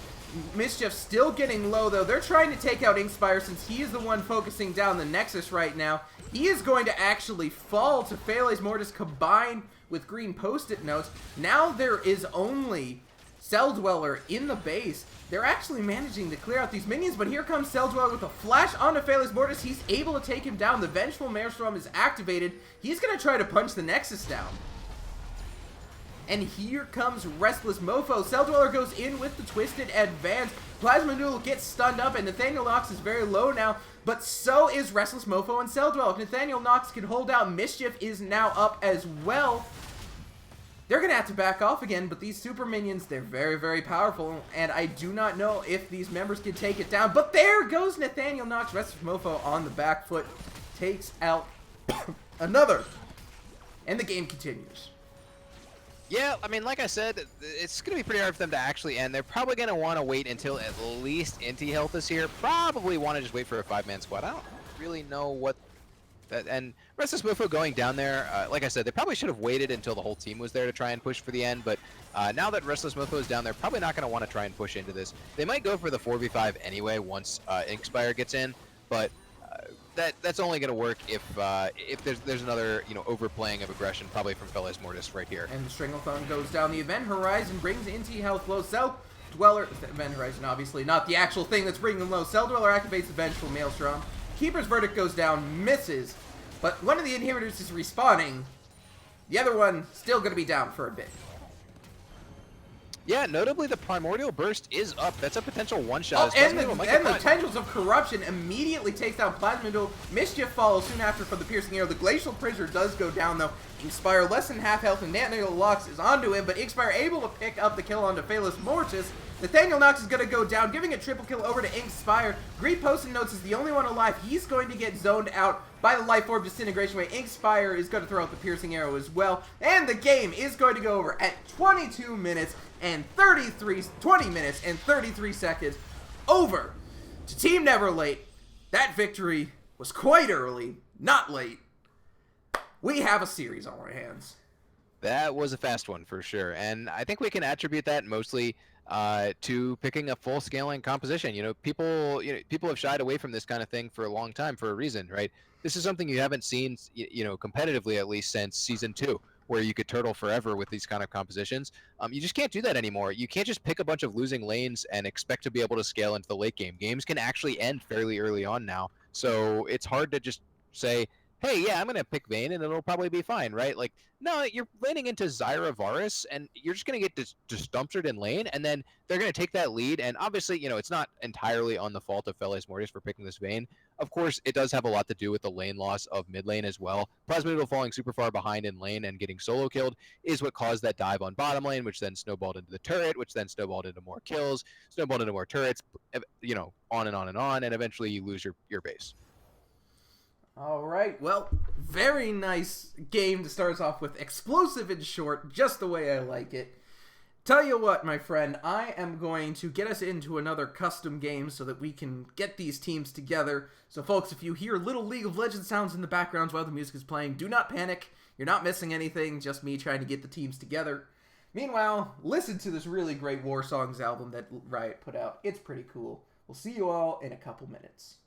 Mischief still getting low, though. They're trying to take out Inkspire since he is the one focusing down the Nexus right now. He is going to actually fall to Phalanx Mortis combined with Green Post-it Notes. Now there is only Cell Dweller in the base. They're actually managing to clear out these minions, but here comes Cell Dweller with a flash onto Phalanx Mortis. He's able to take him down. The Vengeful Maelstrom is activated. He's going to try to punch the Nexus down. And here comes Restless Mofo. Cell Dweller goes in with the Twisted Advance. Plasma Noodle gets stunned up, and Nathaniel Knox is very low now, but so is Restless Mofo and Cell Dweller. If Nathaniel Knox can hold out, Mischief is now up as well. They're going to have to back off again, but these super minions, they're very, very powerful, and I do not know if these members can take it down. But there goes Nathaniel Knox. Restless Mofo on the back foot takes out another, and the game continues. Yeah, I mean, like I said, it's going to be pretty hard for them to actually end. They're probably going to want to wait until at least Inti Health is here. Probably want to just wait for a 5-man squad. I don't really know what that... And Restless Mofo going down there, like I said, they probably should have waited until the whole team was there to try and push for the end. But now that Restless Mofo is down there, probably not going to want to try and push into this. They might go for the 4v5 anyway once Inkspire gets in. But that's only going to work if there's another overplaying of aggression, probably from Phalanx Mortis right here. And the Stranglethorn goes down. The Event Horizon brings Inti Health low. Cell Dweller, Event Horizon obviously not the actual thing that's bringing them low. Cell Dweller activates the Vengeful Maelstrom. Keeper's Verdict goes down, misses, but one of the inhibitors is respawning. The other one still going to be down for a bit. Yeah, notably the Primordial Burst is up. That's a potential one-shot. And the Tendrils of Corruption immediately takes down Plasma Noodle. Mischief follows soon after for the Piercing Arrow. The Glacial Prisoner does go down, though. Inkspire less than half health, and Nathaniel Knox is onto him, but Inkspire able to pick up the kill onto Phalanx Mortis. Nathaniel Knox is going to go down, giving a triple kill over to Inkspire. Greed Post-it Notes is the only one alive. He's going to get zoned out by the Life Orb Disintegration Wave. Inkspire is going to throw out the Piercing Arrow as well. And the game is going to go over at 20 minutes and 33 seconds. Over to Team Neverlate. That victory was quite early, not late. We have a series on our hands. That was a fast one for sure, and I think we can attribute that mostly to picking a full scaling composition. People have shied away from this kind of thing for a long time for a reason, right? This is something you haven't seen, competitively at least since season 2, where you could turtle forever with these kind of compositions. You just can't do that anymore. You can't just pick a bunch of losing lanes and expect to be able to scale into the late game. Games can actually end fairly early on now, so it's hard to just say, hey, yeah, I'm going to pick Vayne and it'll probably be fine, right? Like, no, you're laning into Zyra Varus and you're just going to get just dumpstered in lane, and then they're going to take that lead. And obviously, it's not entirely on the fault of Phalanx Mortis for picking this Vayne. Of course, it does have a lot to do with the lane loss of mid lane as well. Plasma Noodle falling super far behind in lane and getting solo killed is what caused that dive on bottom lane, which then snowballed into the turret, which then snowballed into more kills, snowballed into more turrets, on and on and on, and eventually you lose your base. All right, well, very nice game to start us off with. Explosive and short, just the way I like it. Tell you what, my friend, I am going to get us into another custom game so that we can get these teams together. So, folks, if you hear little League of Legends sounds in the background while the music is playing, do not panic. You're not missing anything, just me trying to get the teams together. Meanwhile, listen to this really great War Songs album that Riot put out. It's pretty cool. We'll see you all in a couple minutes.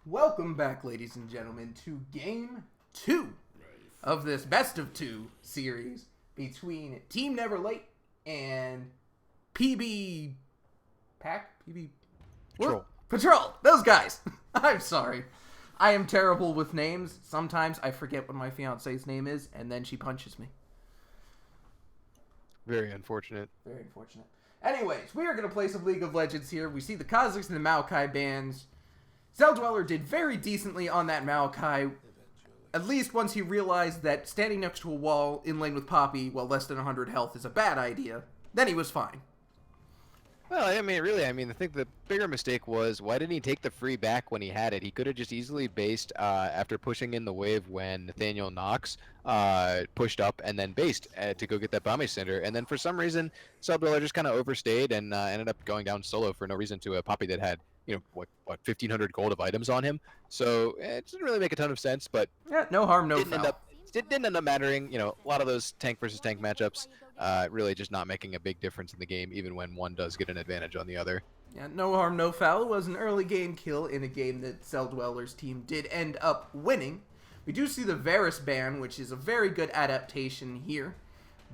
Welcome back, ladies and gentlemen, to Game 2 of this Best of 2 series between Team Never Late and PB... Pack? PB... Patrol. Patrol! Those guys! I'm sorry. I am terrible with names. Sometimes I forget what my fiance's name is, and then she punches me. Very unfortunate. Very unfortunate. Anyways, we are going to play some League of Legends here. We see the Kazakhs and the Maokai bands. Celldweller did very decently on that Maokai, at least once he realized that standing next to a wall in lane with Poppy while less than 100 health is a bad idea. Then he was fine. Well, I think the bigger mistake was, why didn't he take the free back when he had it? He could have just easily based after pushing in the wave when Nathaniel Knox pushed up and then based to go get that Bombay Cinder. And then for some reason, Celldweller just kind of overstayed and ended up going down solo for no reason to a Poppy that had, 1,500 gold of items on him. So it didn't really make a ton of sense, but yeah, no harm, no foul. Didn't end up mattering. A lot of those tank versus tank matchups really just not making a big difference in the game, even when one does get an advantage on the other. Yeah, no harm, no foul. It was an early game kill in a game that Celldweller's team did end up winning. We do see the Varus ban, which is a very good adaptation here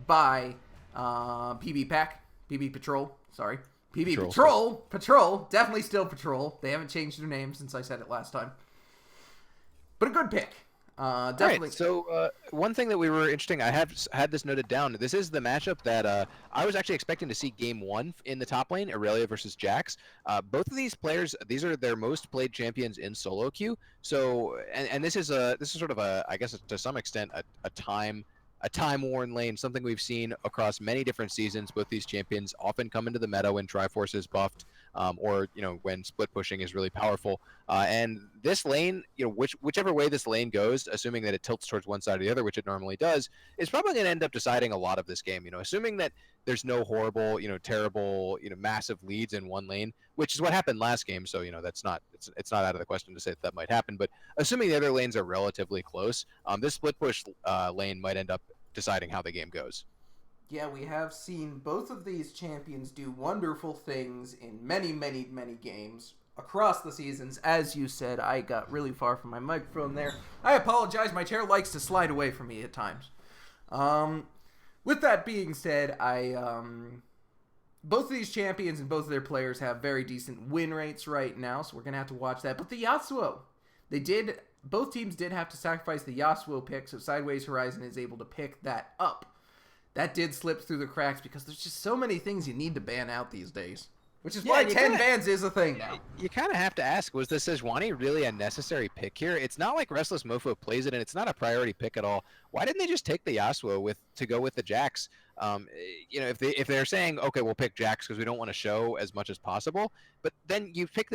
by PB Patrol, sorry. PB Patrol, definitely still Patrol. They haven't changed their name since I said it last time. But a good pick. Definitely. Right, so one thing that we were interesting, I have had this noted down. This is the matchup that I was actually expecting to see game one in the top lane, Aurelia versus Jax. Both of these players, these are their most played champions in solo queue. So, and this is sort of I guess to some extent a time-worn lane, something we've seen across many different seasons. Both these champions often come into the meta when Triforce is buffed, or when split pushing is really powerful. And this lane, whichever way this lane goes, assuming that it tilts towards one side or the other, which it normally does, is probably going to end up deciding a lot of this game. Assuming that there's no horrible, terrible, massive leads in one lane, which is what happened last game. So that's not it's not out of the question to say that might happen. But assuming the other lanes are relatively close, this split push lane might end up deciding how the game goes. Yeah, we have seen both of these champions do wonderful things in many, many, many games across the seasons. As you said, I got really far from my microphone there. I apologize. My chair likes to slide away from me at times. With that being said, both of these champions and both of their players have very decent win rates right now, so we're going to have to watch that. But the Yasuo, both teams did have to sacrifice the Yasuo pick, so Sideways Horizon is able to pick that up. That did slip through the cracks because there's just so many things you need to ban out these days. Which is why 10 bans is a thing now. You kind of have to ask, was the Sejuani really a necessary pick here? It's not like Restless Mofo plays it, and it's not a priority pick at all. Why didn't they just take the Yasuo to go with the Jax? If they're saying, okay, we'll pick Jax because we don't want to show as much as possible, but then you pick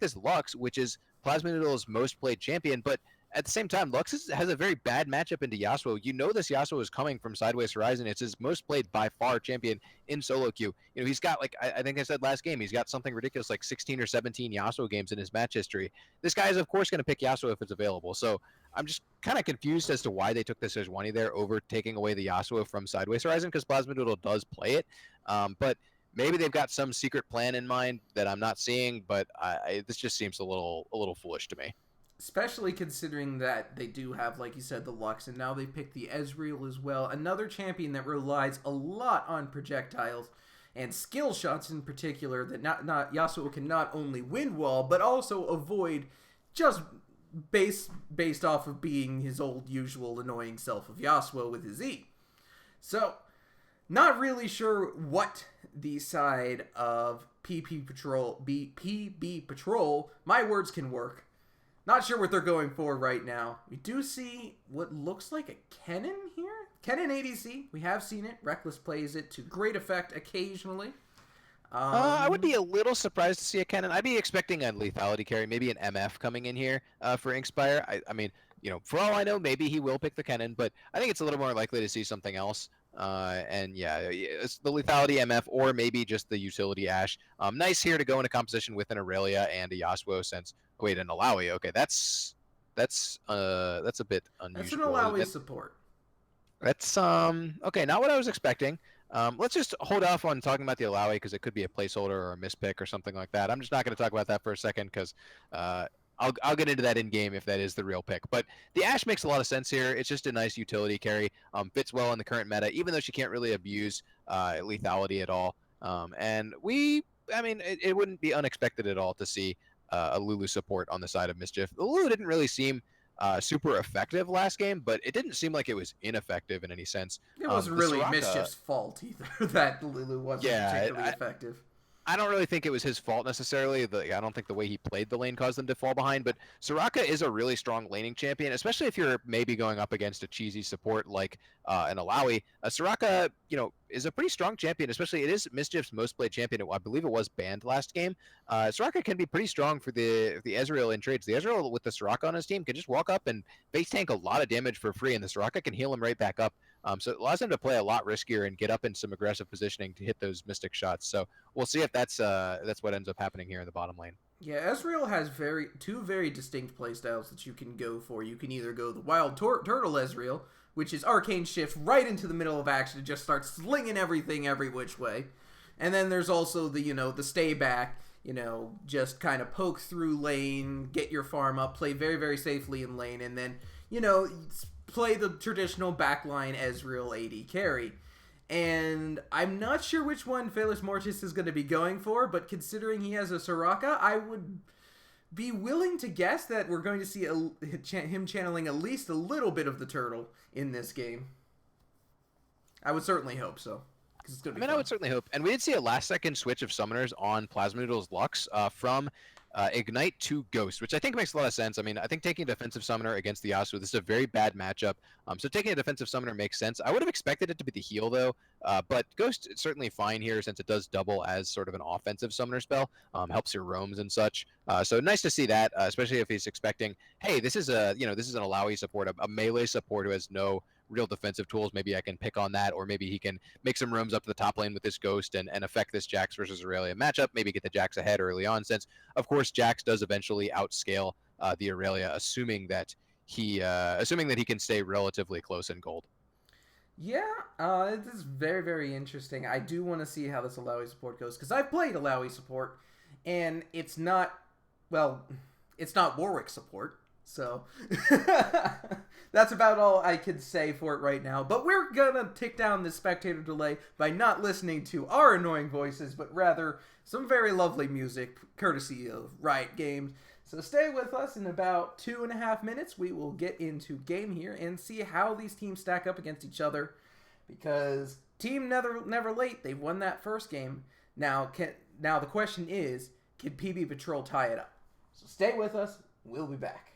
this Lux, which is Plasma Noodle's most played champion, but at the same time, Lux has a very bad matchup into Yasuo. This Yasuo is coming from Sideways Horizon. It's his most played by far champion in solo queue. He's got, like, I think I said last game, he's got something ridiculous like 16 or 17 Yasuo games in his match history. This guy is, of course, going to pick Yasuo if it's available. So I'm just kind of confused as to why they took the Sejuani there over taking away the Yasuo from Sideways Horizon, because Plasma Noodle does play it. But maybe they've got some secret plan in mind that I'm not seeing, but this just seems a little foolish to me. Especially considering that they do have, like you said, the Lux, and now they pick the Ezreal as well. Another champion that relies a lot on projectiles and skill shots in particular, that not Yasuo can not only win wall, but also avoid just based off of being his old usual annoying self of Yasuo with his E. So, not really sure what the side of PB Patrol, my words can work. Not sure what they're going for right now. We do see what looks like a Kennen here. Kennen ADC. We have seen it. Reckless plays it to great effect occasionally. I would be a little surprised to see a Kennen. I'd be expecting a lethality carry, maybe an MF coming in here for Inkspire. I mean, for all I know, maybe he will pick the Kennen, but I think it's a little more likely to see something else. And yeah, it's the lethality MF or maybe just the utility Ashe. Nice here to go into composition with an Aurelia and a Yasuo since. Wait, an Alawi. Okay, that's a bit unusual. That's an Alawi support. That's okay, not what I was expecting. Let's just hold off on talking about the Alawi because it could be a placeholder or a mispick or something like that. I'm just not going to talk about that for a second because I'll get into that in game if that is the real pick. But the Ashe makes a lot of sense here. It's just a nice utility carry. Fits well in the current meta, even though she can't really abuse lethality at all. I mean, it wouldn't be unexpected at all to see a Lulu support on the side of Mischief. Lulu didn't really seem super effective last game, but it didn't seem like it was ineffective in any sense. It wasn't The really Soraka, Mischief's fault either that Lulu wasn't yeah, particularly effective. I don't really think it was his fault necessarily. I don't think the way he played the lane caused them to fall behind. But Soraka is a really strong laning champion, especially if you're maybe going up against a cheesy support like an Alawi. Soraka, is a pretty strong champion. Especially it is Mischief's most played champion. I believe it was banned last game. Soraka can be pretty strong for the Ezreal in trades. The Ezreal with the Soraka on his team can just walk up and base tank a lot of damage for free, and the Soraka can heal him right back up. So it allows him to play a lot riskier and get up in some aggressive positioning to hit those Mystic shots. So we'll see if that's what ends up happening here in the bottom lane. Yeah, Ezreal has two very distinct playstyles that you can go for. You can either go the Wild Turtle Ezreal, which is Arcane Shift right into the middle of action and just start slinging everything every which way. And then there's also the stay back, just kind of poke through lane, get your farm up, play very, very safely in lane, and then, play the traditional backline Ezreal AD carry. And I'm not sure which one Felis Mortis is going to be going for, but considering he has a Soraka, I would be willing to guess that we're going to see him channeling at least a little bit of the turtle in this game. I would certainly hope so. It's gonna be fun. I would certainly hope. And we did see a last-second switch of summoners on Plasma Noodle's Lux from Ignite to Ghost, which I think makes a lot of sense. I mean, I think taking a defensive summoner against the Yasuo, this is a very bad matchup. So taking a defensive summoner makes sense. I would have expected it to be the heal, though. But Ghost is certainly fine here since it does double as sort of an offensive summoner spell. Helps your roams and such. So nice to see that, especially if he's expecting, hey, this is an Alawi support, a melee support who has no real defensive tools. Maybe I can pick on that, or maybe he can make some roams up to the top lane with this Ghost and affect this Jax versus Aurelia matchup. Maybe get the Jax ahead early on, since of course Jax does eventually outscale the Aurelia, assuming that he can stay relatively close in gold. Yeah, this is very, very interesting. I do want to see how this Alawi support goes, because I've played Alawi support, and it's not Warwick support. So that's about all I can say for it right now. But we're gonna take down this spectator delay by not listening to our annoying voices, but rather some very lovely music, courtesy of Riot Games. So stay with us. In about 2.5 minutes, we will get into game here and see how these teams stack up against each other. Because Team Never Late, they've won that first game. Now the question is, can PB Patrol tie it up? So stay with us. We'll be back.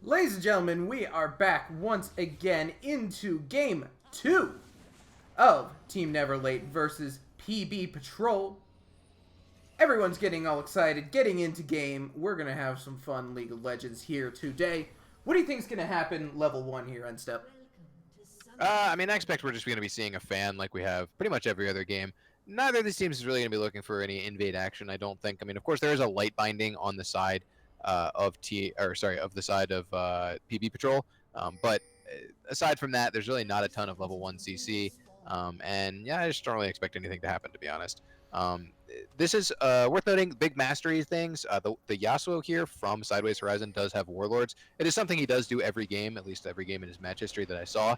Ladies and gentlemen, we are back once again into Game 2 of Team Never Late versus PB Patrol. Everyone's getting all excited, getting into game. We're going to have some fun League of Legends here today. What do you think is going to happen level 1 here, Endstep? I expect we're just going to be seeing a fan like we have pretty much every other game. Neither of these teams is really going to be looking for any invade action, I don't think. Of course, there is a light binding on the side of the side of PB Patrol, but aside from that, there's really not a ton of level 1 CC, and yeah, I just don't really expect anything to happen, to be honest. This is worth noting, big mastery things. The Yasuo here from Sideways Horizon does have Warlords. It is something he does do every game, at least every game in his match history that I saw.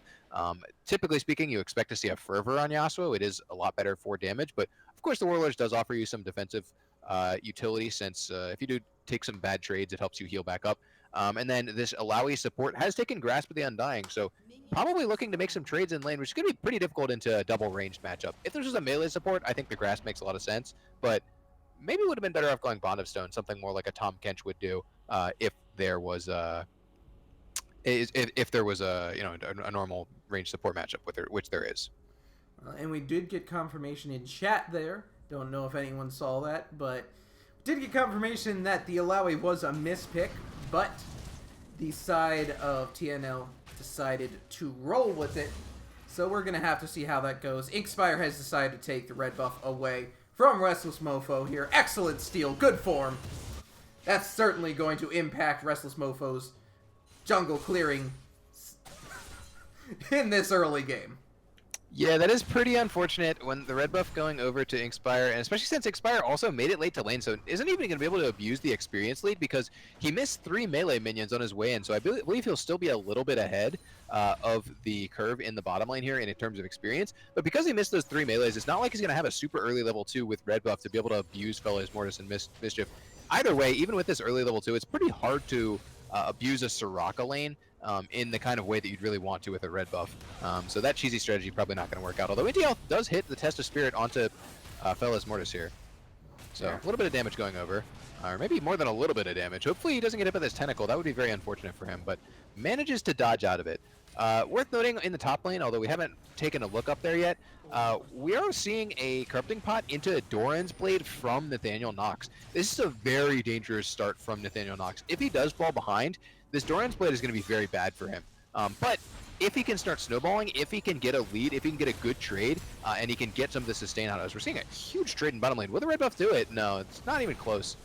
Typically speaking, you expect to see a Fervor on Yasuo. It is a lot better for damage, but of course the Warlords does offer you some defensive utility, since if you do take some bad trades, it helps you heal back up. And then this Alawi support has taken Grasp of the Undying, so probably looking to make some trades in lane, which is going to be pretty difficult into a double ranged matchup. If this was a melee support, I think the Grasp makes a lot of sense, but maybe would have been better off going Bond of Stone, something more like a Tom Kench would do if there was a a normal range support matchup with her, which there is. And we did get confirmation in chat there. Don't know if anyone saw that, but did get confirmation that the Alawi was a mispick, but the side of TNL decided to roll with it. So we're going to have to see how that goes. Inkspire has decided to take the red buff away from Restless Mofo here. Excellent steal. Good form. That's certainly going to impact Restless Mofo's jungle clearing in this early game. Yeah, that is pretty unfortunate when the red buff going over to Inkspire, and especially since Inkspire also made it late to lane, so isn't even going to be able to abuse the experience lead because he missed 3 melee minions on his way in, so I believe he'll still be a little bit ahead of the curve in the bottom lane here in terms of experience, but because he missed those 3 melees, it's not like he's going to have a super early level 2 with red buff to be able to abuse Fellows Mortis and Mischief. Either way, even with this early level 2, it's pretty hard to abuse a Soraka lane in the kind of way that you'd really want to with a red buff. So that cheesy strategy probably not going to work out, although NTL does hit the Test of Spirit onto Fellas Mortis here. So a little bit of damage going over, or maybe more than a little bit of damage. Hopefully he doesn't get hit by this tentacle. That would be very unfortunate for him, but manages to dodge out of it. Worth noting in the top lane, although we haven't taken a look up there yet, we are seeing a Corrupting Pot into Doran's Blade from Nathaniel Knox. This is a very dangerous start from Nathaniel Knox. If he does fall behind, this Doran's Blade is going to be very bad for him. But if he can start snowballing, if he can get a lead, if he can get a good trade, and he can get some of the sustain out of us, we're seeing a huge trade in bottom lane. Will the red buff do it? No, it's not even close.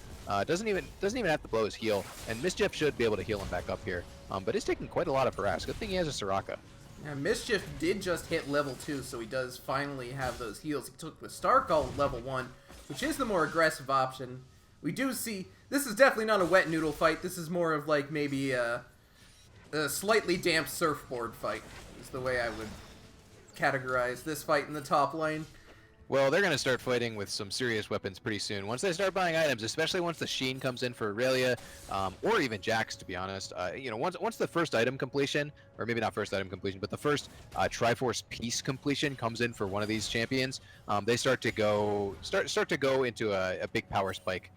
Doesn't even have to blow his heal, and Mischief should be able to heal him back up here. But he's taking quite a lot of harass. Good thing he has a Soraka. Yeah, Mischief did just hit level 2, so he does finally have those heals. He took the Starcall level 1, which is the more aggressive option. We do see, this is definitely not a wet noodle fight. This is more of like maybe a slightly damp surfboard fight, is the way I would categorize this fight in the top lane. Well, they're going to start fighting with some serious weapons pretty soon. Once they start buying items, especially once the Sheen comes in for Aurelia, or even Jax, to be honest. Once the first item completion, or maybe not first item completion, but the first Triforce piece completion comes in for one of these champions, they start to go into a big power spike.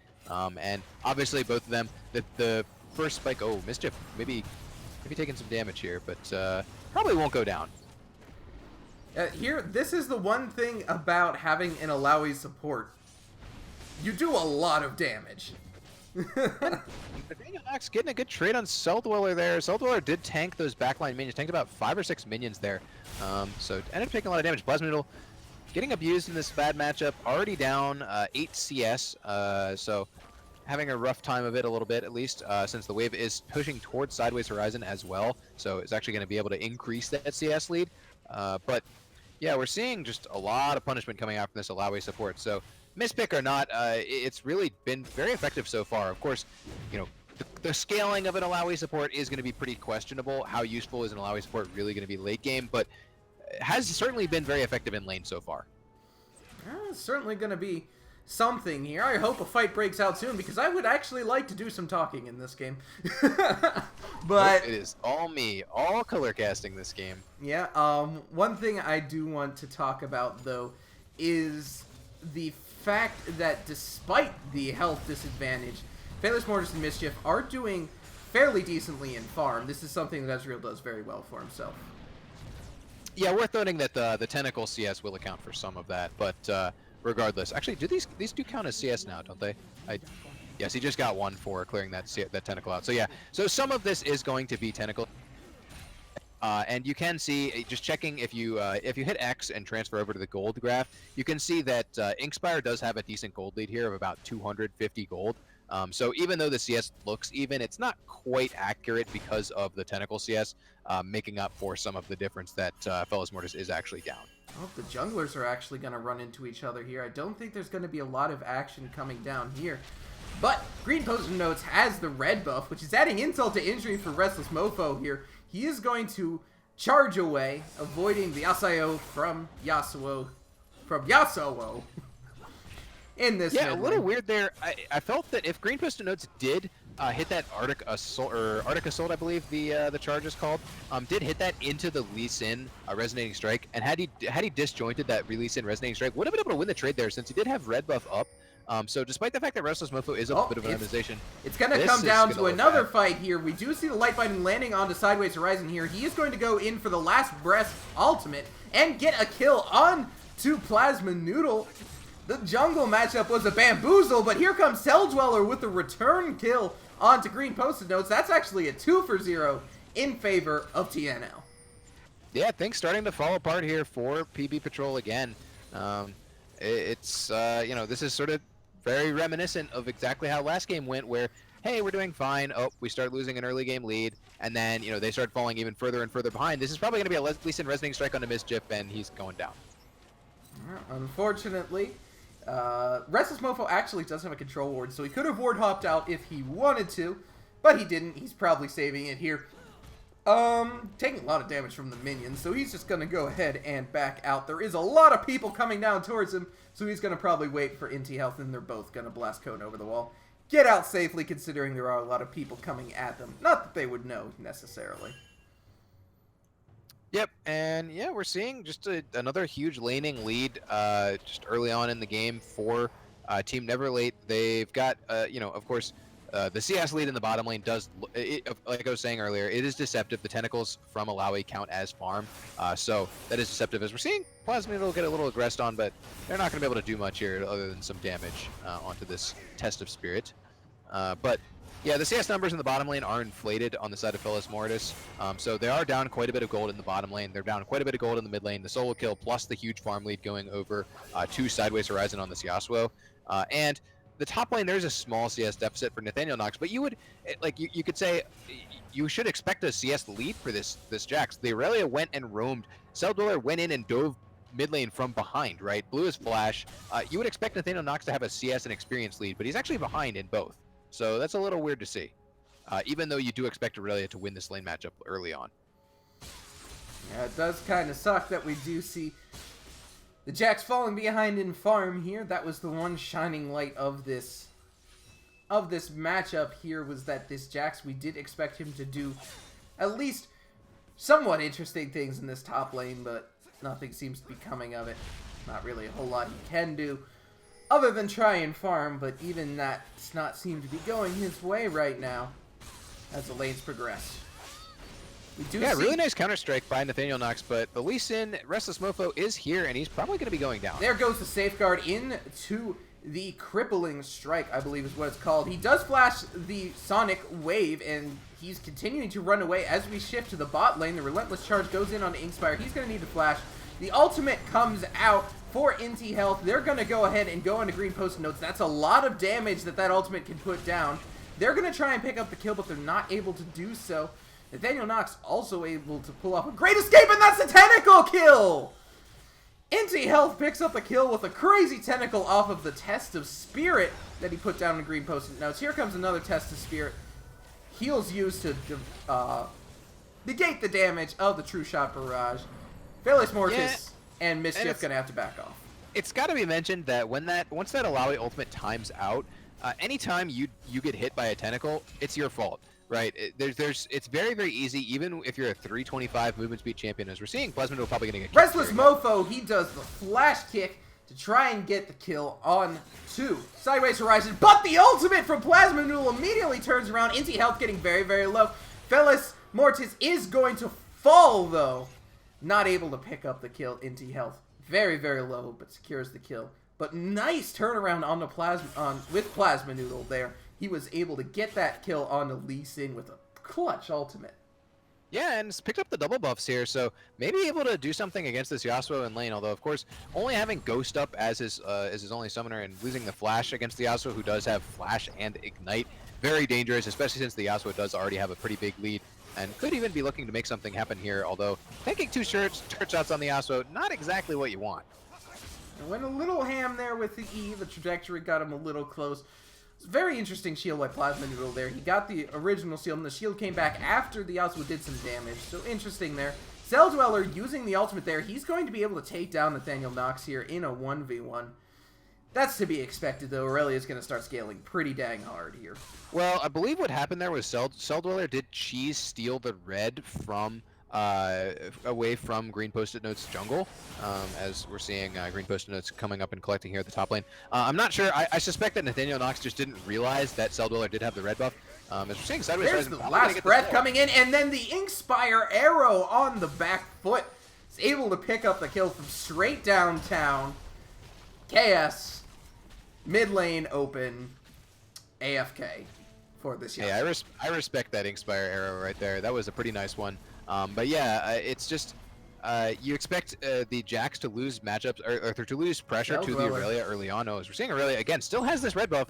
And obviously both of them, the first spike, Mischief, maybe taking some damage here, but probably won't go down. Here, this is the one thing about having an Alawi support. You do a lot of damage. Nathaniel Knox getting a good trade on Celldweller there. Celldweller did tank those backline minions, tanked about 5 or 6 minions there. So ended up taking a lot of damage. Plasma Noodle getting abused in this bad matchup, already down 8 CS, so having a rough time of it a little bit, at least, since the wave is pushing towards Sideways Horizon as well, so it's actually going to be able to increase that CS lead. But yeah, we're seeing just a lot of punishment coming out from this Alawi support. So, mispick or not, it's really been very effective so far. Of course, the scaling of an Alawi support is going to be pretty questionable. How useful is an Alawi support really going to be late game? But it has certainly been very effective in lane so far. It's certainly going to be something here. I hope a fight breaks out soon, because I would actually like to do some talking in this game. But it is all me, all color casting this game. Yeah, one thing I do want to talk about, though, is the fact that despite the health disadvantage, Fellas Mortis and Mischief are doing fairly decently in farm. This is something that Ezreal does very well for himself. Yeah, worth noting that the tentacle CS will account for some of that, but regardless, actually, do these do count as CS now, don't they? Yes, he just got one for clearing that tentacle out. So yeah, so some of this is going to be tentacle. And you can see, just checking, if you hit X and transfer over to the gold graph, you can see that Inkspire does have a decent gold lead here of about 250 gold. So even though the CS looks even, it's not quite accurate because of the tentacle CS, making up for some of the difference that Fellas Mortis is actually down. Oh, the junglers are actually going to run into each other here. I don't think there's going to be a lot of action coming down here. But Green Post-it Notes has the red buff, which is adding insult to injury for Restless Mofo here. He is going to charge away, avoiding the Yasuo from Yasuo. In this a little weird there. I felt that if Green Post-it Notes did hit that Arctic Assault, I believe the charge is called, did hit that into the Lee Sin Resonating Strike, and had he disjointed that Lee Sin Resonating Strike, would have been able to win the trade there since he did have red buff up. So despite the fact that Restless Mofo is a bit of an organization, it's going to come down to another fight here. We do see the Light Binding landing onto Sideways Horizon here. He is going to go in for the last breath ultimate and get a kill on to Plasma Noodle. The jungle matchup was a bamboozle, but here comes Cell Dweller with the return kill onto Green Post-it Notes. That's actually a 2-for-0 in favor of TNL. Yeah, things starting to fall apart here for PB Patrol again. It's this is sort of very reminiscent of exactly how last game went, where, hey, we're doing fine. Oh, we start losing an early game lead, and then, they start falling even further and further behind. This is probably going to be a Lee Sin Resonating Strike on a Mischief, and he's going down. Unfortunately, Restless Mofo actually does have a control ward, so he could have ward hopped out if he wanted to, but he didn't. He's probably saving it here. Taking a lot of damage from the minions, so he's just going to go ahead and back out. There is a lot of people coming down towards him, so he's going to probably wait for Inti Health, and they're both going to blast code over the wall. Get out safely, considering there are a lot of people coming at them. Not that they would know, necessarily. Yep, and yeah, we're seeing just another huge laning lead just early on in the game for Team Neverlate. They've got, of course, the CS lead in the bottom lane does, like I was saying earlier, it is deceptive. The tentacles from Alawi count as farm, so that is deceptive. As we're seeing, Plasmid will get a little aggressed on, but they're not going to be able to do much here other than some damage onto this Test of Spirit. But yeah, the CS numbers in the bottom lane are inflated on the side of Fellas Mortis, so they are down quite a bit of gold in the bottom lane. They're down quite a bit of gold in the mid lane. The solo kill plus the huge farm lead going over to Sideways Horizon on this Yasuo, and the top lane, there's a small CS deficit for Nathaniel Knox, but you could say you should expect a CS lead for this Jax. The Aurelia went and roamed. Cell Dweller went in and dove mid lane from behind, right? Blew his flash. You would expect Nathaniel Knox to have a CS and experience lead, but he's actually behind in both. So that's a little weird to see, even though you do expect Aurelia to win this lane matchup early on. Yeah, it does kind of suck that we do see the Jax falling behind in farm here. That was the one shining light of this matchup here, was that this Jax, we did expect him to do at least somewhat interesting things in this top lane, but nothing seems to be coming of it. Not really a whole lot he can do other than try and farm, but even that does not seem to be going his way right now as the lanes progress. We do see really nice counter-strike by Nathaniel Knox, but the Lee Sin Restless Mofo is here, and he's probably going to be going down. There goes the safeguard into the crippling strike, I believe is what it's called. He does flash the Sonic Wave, and he's continuing to run away as we shift to the bot lane. The Relentless Charge goes in on Inkspire. He's going to need to flash. The ultimate comes out for Inti Health. They're going to go ahead and go into Green Post-it Notes. That's a lot of damage that ultimate can put down. They're going to try and pick up the kill, but they're not able to do so. Nathaniel Knox also able to pull off a great escape, and that's a tentacle kill! Inti Health picks up a kill with a crazy tentacle off of the Test of Spirit that he put down in Green Post-it Notes. Here comes another Test of Spirit. Heals used to negate the damage of the True Shot Barrage. Felix Mortis and Mischief gonna have to back off. It's got to be mentioned that once that Alawi ultimate times out, anytime you get hit by a tentacle, it's your fault. Right, it's very, very easy, even if you're a 325 movement speed champion, as we're seeing. Plasmid will probably going to get Restless Mofo, he does the flash kick to try and get the kill on to Sideways Horizon. But the ultimate from Plasma Noodle immediately turns around. Inti health getting very, very low. Felis Mortis is going to fall, though. Not able to pick up the kill. Inti health very, very low, but secures the kill. But nice turnaround on the with Plasma Noodle there. He was able to get that kill on the Lee Sin with a clutch ultimate. Yeah, and it's picked up the double buffs here, so maybe able to do something against this Yasuo in lane. Although, of course, only having Ghost up as his only summoner and losing the Flash against the Yasuo, who does have Flash and Ignite, very dangerous, especially since the Yasuo does already have a pretty big lead and could even be looking to make something happen here. Although, taking two turret shots on the Yasuo, not exactly what you want. And went a little ham there with the E. The trajectory got him a little close. It's a very interesting shield by Plasma Noodle there. He got the original shield, and the shield came back after the Yasuo did some damage. So interesting there. Cell Dweller using the ultimate there. He's going to be able to take down Nathaniel Knox here in a 1v1. That's to be expected, though. Aurelia's going to start scaling pretty dang hard here. Well, I believe what happened there was Cell Dweller did cheese steal the red from away from Green Post-it Notes jungle, as we're seeing Green Post-it Notes coming up and collecting here at the top lane. I'm not sure. I suspect that Nathaniel Knox just didn't realize that Cell Dweller did have the red buff. As we're seeing Sideways There's Horizon, the last breath coming in, and then the Inkspire arrow on the back foot is able to pick up the kill from straight downtown. KS, mid lane open, AFK for this year. Hey, I respect that Inkspire arrow right there. That was a pretty nice one. But yeah, it's just you expect the Jax to lose matchups or to lose pressure to the Aurelia early on. As we're seeing Aurelia again still has this red buff.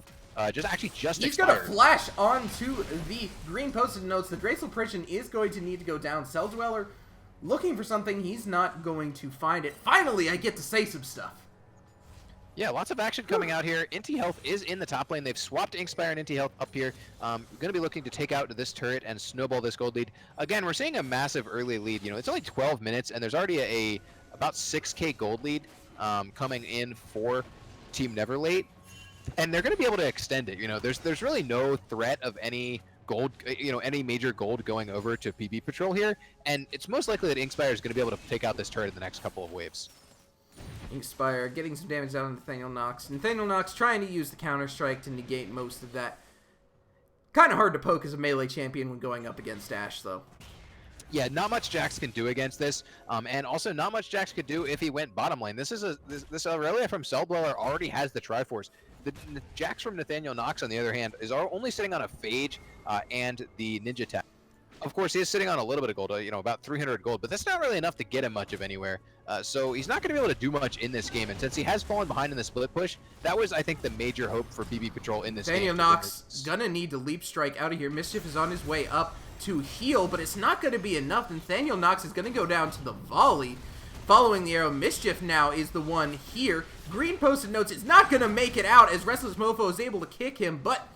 He's expired. Got a flash onto the Green Post-it Notes. The Graceful Prison is going to need to go down. Cell Dweller looking for something. He's not going to find it. Finally, I get to say some stuff. Yeah, lots of action coming out here. Inti Health is in the top lane. They've swapped Inkspire and Inti Health up here. Going to be looking to take out this turret and snowball this gold lead. Again, we're seeing a massive early lead. You know, it's only 12 minutes, and there's already about 6K gold lead coming in for Team Neverlate. And they're going to be able to extend it. You know, there's really no threat of any gold, any major gold going over to PB Patrol here. And it's most likely that Inkspire is going to be able to take out this turret in the next couple of waves. Inkspire getting some damage down on Nathaniel Knox. Nathaniel Knox trying to use the Counter-Strike to negate most of that. Kind of hard to poke as a melee champion when going up against Ashe, though. Yeah, not much Jax can do against this, and also not much Jax could do if he went bottom lane. This Aurelia from Cell Dweller already has the Triforce. The Jax from Nathaniel Knox, on the other hand, is only sitting on a Phage and the Ninja Tap. Of course, he is sitting on a little bit of gold, about 300 gold, but that's not really enough to get him much of anywhere. So he's not going to be able to do much in this game, and since he has fallen behind in the split push, that was, I think, the major hope for PB Patrol in this game. Nathaniel Knox gonna need to leap strike out of here. Mischief is on his way up to heal, but it's not going to be enough. Nathaniel Knox is going to go down to the volley. Following the arrow, Mischief now is the one here. Green Post-it Notes is not going to make it out as Restless Mofo is able to kick him, but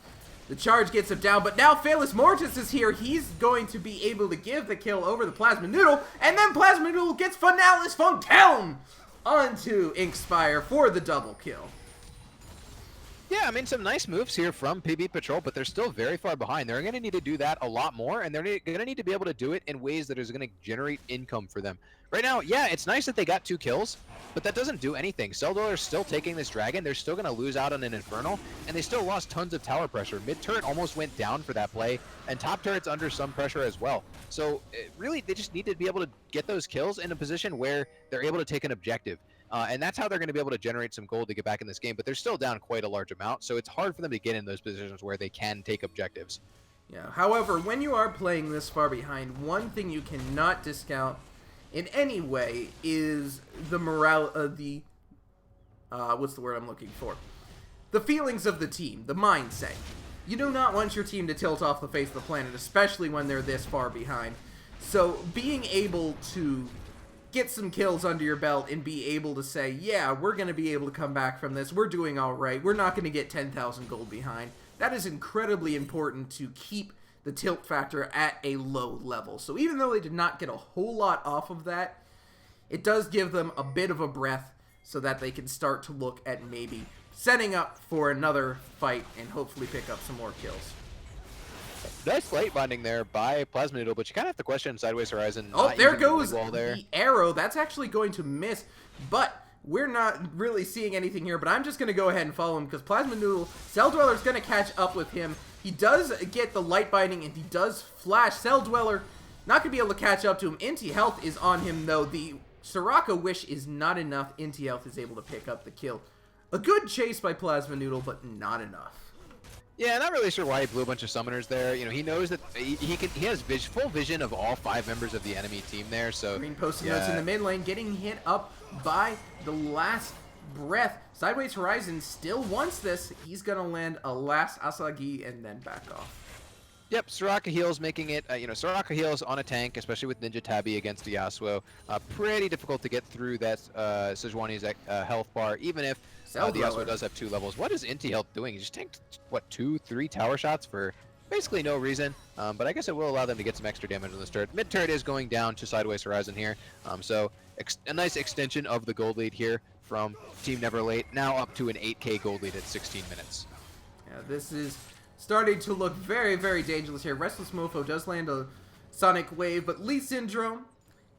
the charge gets him down. But now Felis Mortis is here. He's going to be able to give the kill over the Plasma Noodle, and then Plasma Noodle gets Finalis Funktown onto Inkspire for the double kill. Yeah, I mean, some nice moves here from PB Patrol, but they're still very far behind. They're going to need to do that a lot more, and they're going to need to be able to do it in ways that is going to generate income for them. Right now, yeah, it's nice that they got 2 kills, but that doesn't do anything. Cell Dweller is still taking this dragon. They're still going to lose out on an Infernal, and they still lost tons of tower pressure. Mid turret almost went down for that play, and top turret's under some pressure as well. So, really, they just need to be able to get those kills in a position where they're able to take an objective. And that's how they're going to be able to generate some gold to get back in this game, but they're still down quite a large amount, so it's hard for them to get in those positions where they can take objectives. Yeah, however, when you are playing this far behind, one thing you cannot discount in any way is the morale, what's the word I'm looking for? The feelings of the team, the mindset. You do not want your team to tilt off the face of the planet, especially when they're this far behind. So being able to get some kills under your belt and be able to say, yeah, we're going to be able to come back from this. We're doing all right. We're not going to get 10,000 gold behind. That is incredibly important to keep the tilt factor at a low level. So even though they did not get a whole lot off of that, it does give them a bit of a breath so that they can start to look at maybe setting up for another fight and hopefully pick up some more kills. Nice light binding there by Plasma Noodle, but you kind of have to question Sideways Horizon. Oh, there goes the arrow. That's actually going to miss, but we're not really seeing anything here, but I'm just going to go ahead and follow him because Plasma Noodle, Cell Dweller's going to catch up with him. He does get the light binding and he does flash. Cell Dweller not going to be able to catch up to him. Inti Health is on him though. The Soraka Wish is not enough. Inti Health is able to pick up the kill. A good chase by Plasma Noodle, but not enough. Yeah, not really sure why he blew a bunch of summoners there. You know, he knows that he has full vision of all 5 members of the enemy team there. So Green posting notes in the mid lane, getting hit up by the last breath. Sideways Horizon still wants this. He's gonna land a last Asagi and then back off. Yep, Soraka heals, making it, Soraka heals on a tank, especially with Ninja Tabi against the Yasuo. Pretty difficult to get through that Sejuani's health bar, even if the Yasuo does have 2 levels. What is Inti Health doing? He just tanked, what, 2-3 tower shots for basically no reason. But I guess it will allow them to get some extra damage on this turret. Mid turret is going down to Sideways Horizon here. So a nice extension of the gold lead here from Team Neverlate, now up to an 8k gold lead at 16 minutes. Yeah, this is starting to look very, very dangerous here. Restless Mofo does land a Sonic Wave, but Lee Syndrome,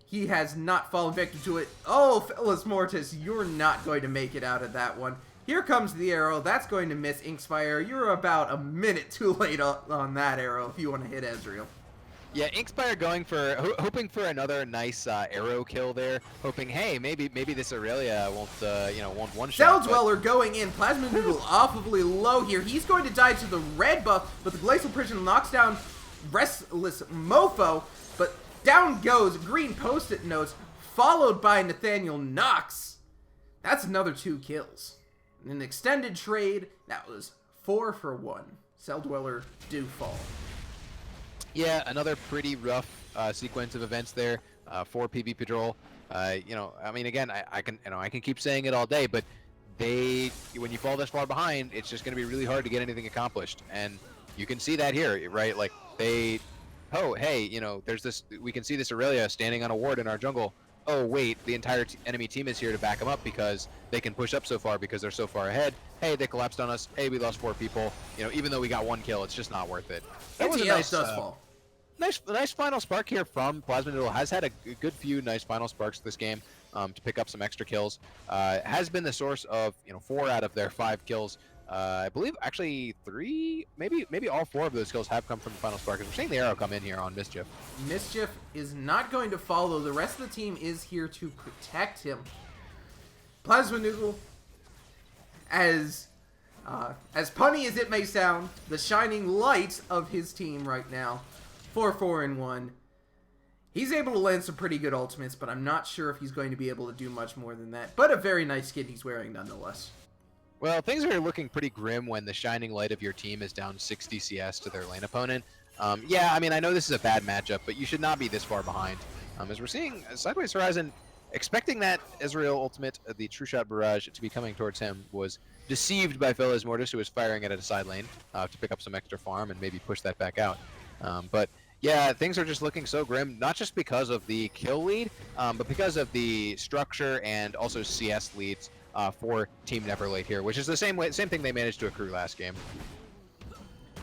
he has not fallen victim to it. Oh, Fellas Mortis, you're not going to make it out of that one. Here comes the arrow. That's going to miss Inkspire. You're about a minute too late on that arrow if you want to hit Ezreal. Yeah, Inkspire going for, hoping for another nice arrow kill there. Hoping, hey, maybe this Aurelia won't one-shot. Cell Dweller going in. Plasma Noodle awfully low here. He's going to die to the red buff, but the Glacial Prison knocks down Restless Mofo. But down goes Green Post-it Notes, followed by Nathaniel Knox. That's another 2 kills. In an extended trade, that was 4 for 1. Cell Dweller do fall. Yeah, another pretty rough sequence of events there for PB Patrol. I mean, again, I can keep saying it all day, but when you fall this far behind, it's just going to be really hard to get anything accomplished, and you can see that here, right? Like there's this. We can see this Aurelia standing on a ward in our jungle. Oh wait, the entire enemy team is here to back them up because they can push up so far because they're so far ahead. Hey, they collapsed on us. Hey, we lost 4 people. Even though we got 1 kill, it's just not worth it. That was a nice fall. Nice final spark here from Plasma Noodle. Has had a good few nice final sparks this game to pick up some extra kills. Has been the source of 4 out of their 5 kills. I believe actually 3, maybe all 4 of those kills have come from the final spark. We're seeing the arrow come in here on Mischief. Mischief is not going to follow. The rest of the team is here to protect him. Plasma Noodle, as punny as it may sound, the shining light of his team right now. 4-4-1. He's able to land some pretty good ultimates, but I'm not sure if he's going to be able to do much more than that. But a very nice skin he's wearing nonetheless. Well, things are looking pretty grim when the shining light of your team is down 60 CS to their lane opponent. Yeah, I mean, I know this is a bad matchup, but you should not be this far behind. As we're seeing Sideways Horizon, expecting that Ezreal ultimate, the True Shot Barrage, to be coming towards him, was deceived by Fellas Mortis, who was firing it at a side lane to pick up some extra farm and maybe push that back out. But yeah, things are just looking so grim, not just because of the kill lead, but because of the structure and also CS leads for Team Neverlate here, which is the same thing they managed to accrue last game.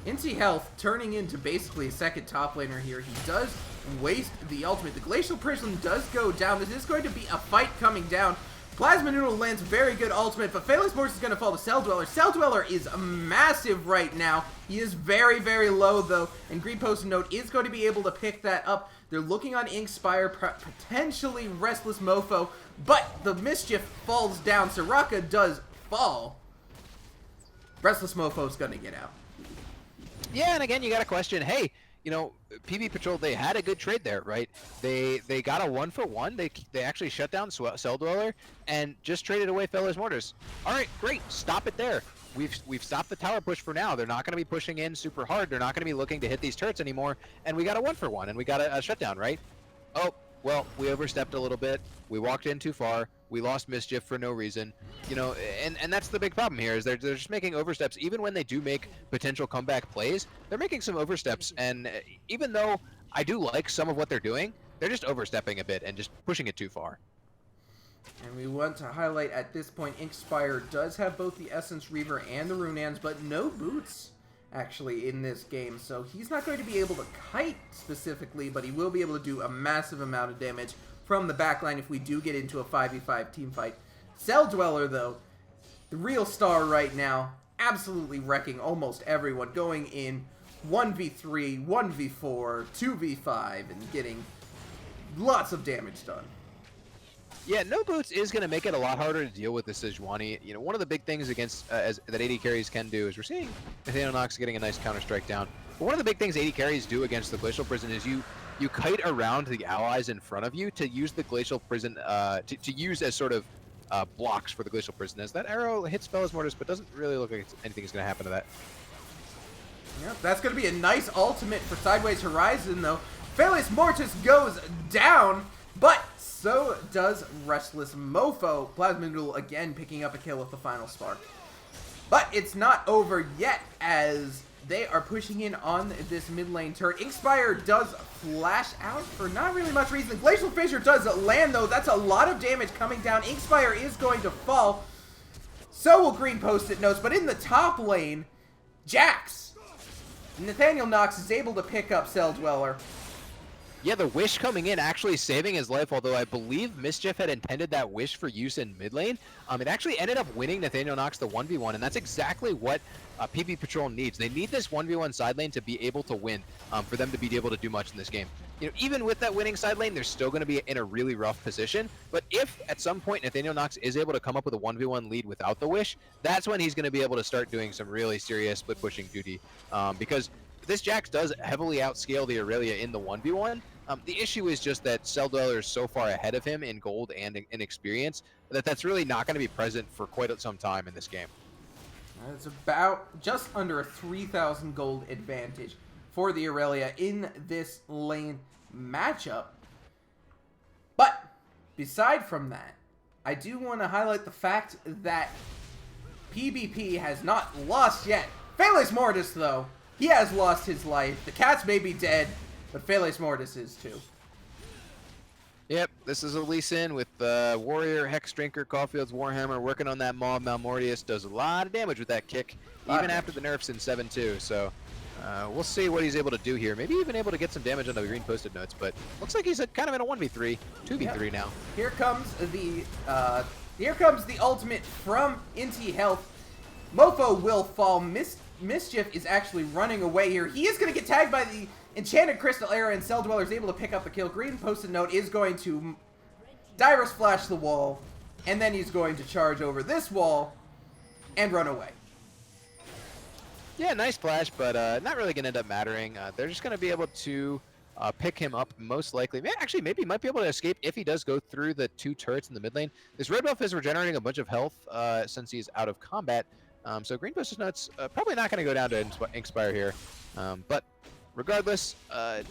Inti Health turning into basically a second top laner here. He does waste the ultimate. The Glacial Prism does go down. This is going to be a fight coming down. Plasma Noodle lands very good ultimate, but Phalanx Mortis is going to fall to Cell Dweller. Cell Dweller is massive right now. He is very, very low, though, and Green Post-it Note is going to be able to pick that up. They're looking on Inkspire, potentially Restless Mofo, but the Mischief falls down. Soraka does fall. Restless Mofo's going to get out. Yeah, and again, you got to question, hey, PB Patrol, they had a good trade there, right? They got a 1-for-1. They actually shut down Cell Dweller and just traded away Fellas Mortis. All right, great. Stop it there. We've stopped the tower push for now. They're not going to be pushing in super hard. They're not going to be looking to hit these turrets anymore. And we got a 1-for-1, and we got a shutdown, right? Oh, well, we overstepped a little bit. We walked in too far. We lost Mischief for no reason. And that's the big problem here is they're just making oversteps. Even when they do make potential comeback plays, they're making some oversteps. And even though I do like some of what they're doing, they're just overstepping a bit and just pushing it too far. And we want to highlight at this point, Inkspire does have both the Essence Reaver and the Runeans, but no boots actually in this game. So he's not going to be able to kite specifically, but he will be able to do a massive amount of damage from the backline if we do get into a 5v5 team fight. Cell Dweller, though, the real star right now, absolutely wrecking almost everyone, going in 1v3, 1v4, 2v5, and getting lots of damage done. Yeah, no boots is going to make it a lot harder to deal with the Sejuani. You know, one of the big things against that AD carries can do is we're seeing Nathaniel Knox getting a nice counter strike down. But one of the big things AD carries do against the Glacial Prison is you kite around the allies in front of you to use the Glacial Prison to use as sort of blocks for the Glacial Prison. As that arrow hits Fellas Mortis, but doesn't really look like anything is going to happen to that. Yeah, that's going to be a nice ultimate for Sideways Horizon, though. Fellas Mortis goes down, but so does Restless Mofo. Plasma Noodle again picking up a kill with the final spark. But it's not over yet, as they are pushing in on this mid lane turret. Inkspire does flash out for not really much reason. Glacial Fissure does land, though. That's a lot of damage coming down. Inkspire is going to fall. So will Green Post-it Notes, but in the top lane, Jax. Nathaniel Knox is able to pick up Cell Dweller. Yeah, the Wish coming in actually saving his life, although I believe Mischief had intended that Wish for use in mid lane. It actually ended up winning Nathaniel Knox the 1v1, and that's exactly what PB Patrol needs. They need this 1v1 side lane to be able to win, for them to be able to do much in this game. You know, even with that winning side lane, they're still going to be in a really rough position. But if at some point Nathaniel Knox is able to come up with a 1v1 lead without the Wish, that's when he's going to be able to start doing some really serious split pushing duty, because this Jax does heavily outscale the Aurelia in the 1v1. The issue is just that Cell Dweller is so far ahead of him in gold and in experience that that's really not going to be present for quite some time in this game. It's about just under a 3,000 gold advantage for the Aurelia in this lane matchup. But beside from that, I do want to highlight the fact that PvP has not lost yet. Felix Mortis, though, he has lost his life. The cats may be dead, but Felix Mortis is too. Yep, this is a Lee Sin with Warrior, Hex Drinker, Caulfield's Warhammer working on that mob. Malmortius does a lot of damage with that kick, even after the nerfs in 7-2. So we'll see what he's able to do here. Maybe even able to get some damage onto the Green Post-it Notes, but looks like he's kind of in a 1v3, 2v3 now. Here comes the ultimate from Inti Health. Mofo will fall. Mischief is actually running away here. He is going to get tagged by the Enchanted Crystal Era, and Cell Dweller is able to pick up the kill. Green Post-it Note is going to Dirus Flash the wall, and then he's going to charge over this wall and run away. Yeah, nice flash, but not really going to end up mattering. They're just going to be able to pick him up most likely. Actually, maybe he might be able to escape if he does go through the 2 turrets in the mid lane. This red buff is regenerating a bunch of health since he's out of combat. So Green Post-it Notes probably not going to go down to Inkspire here. But regardless,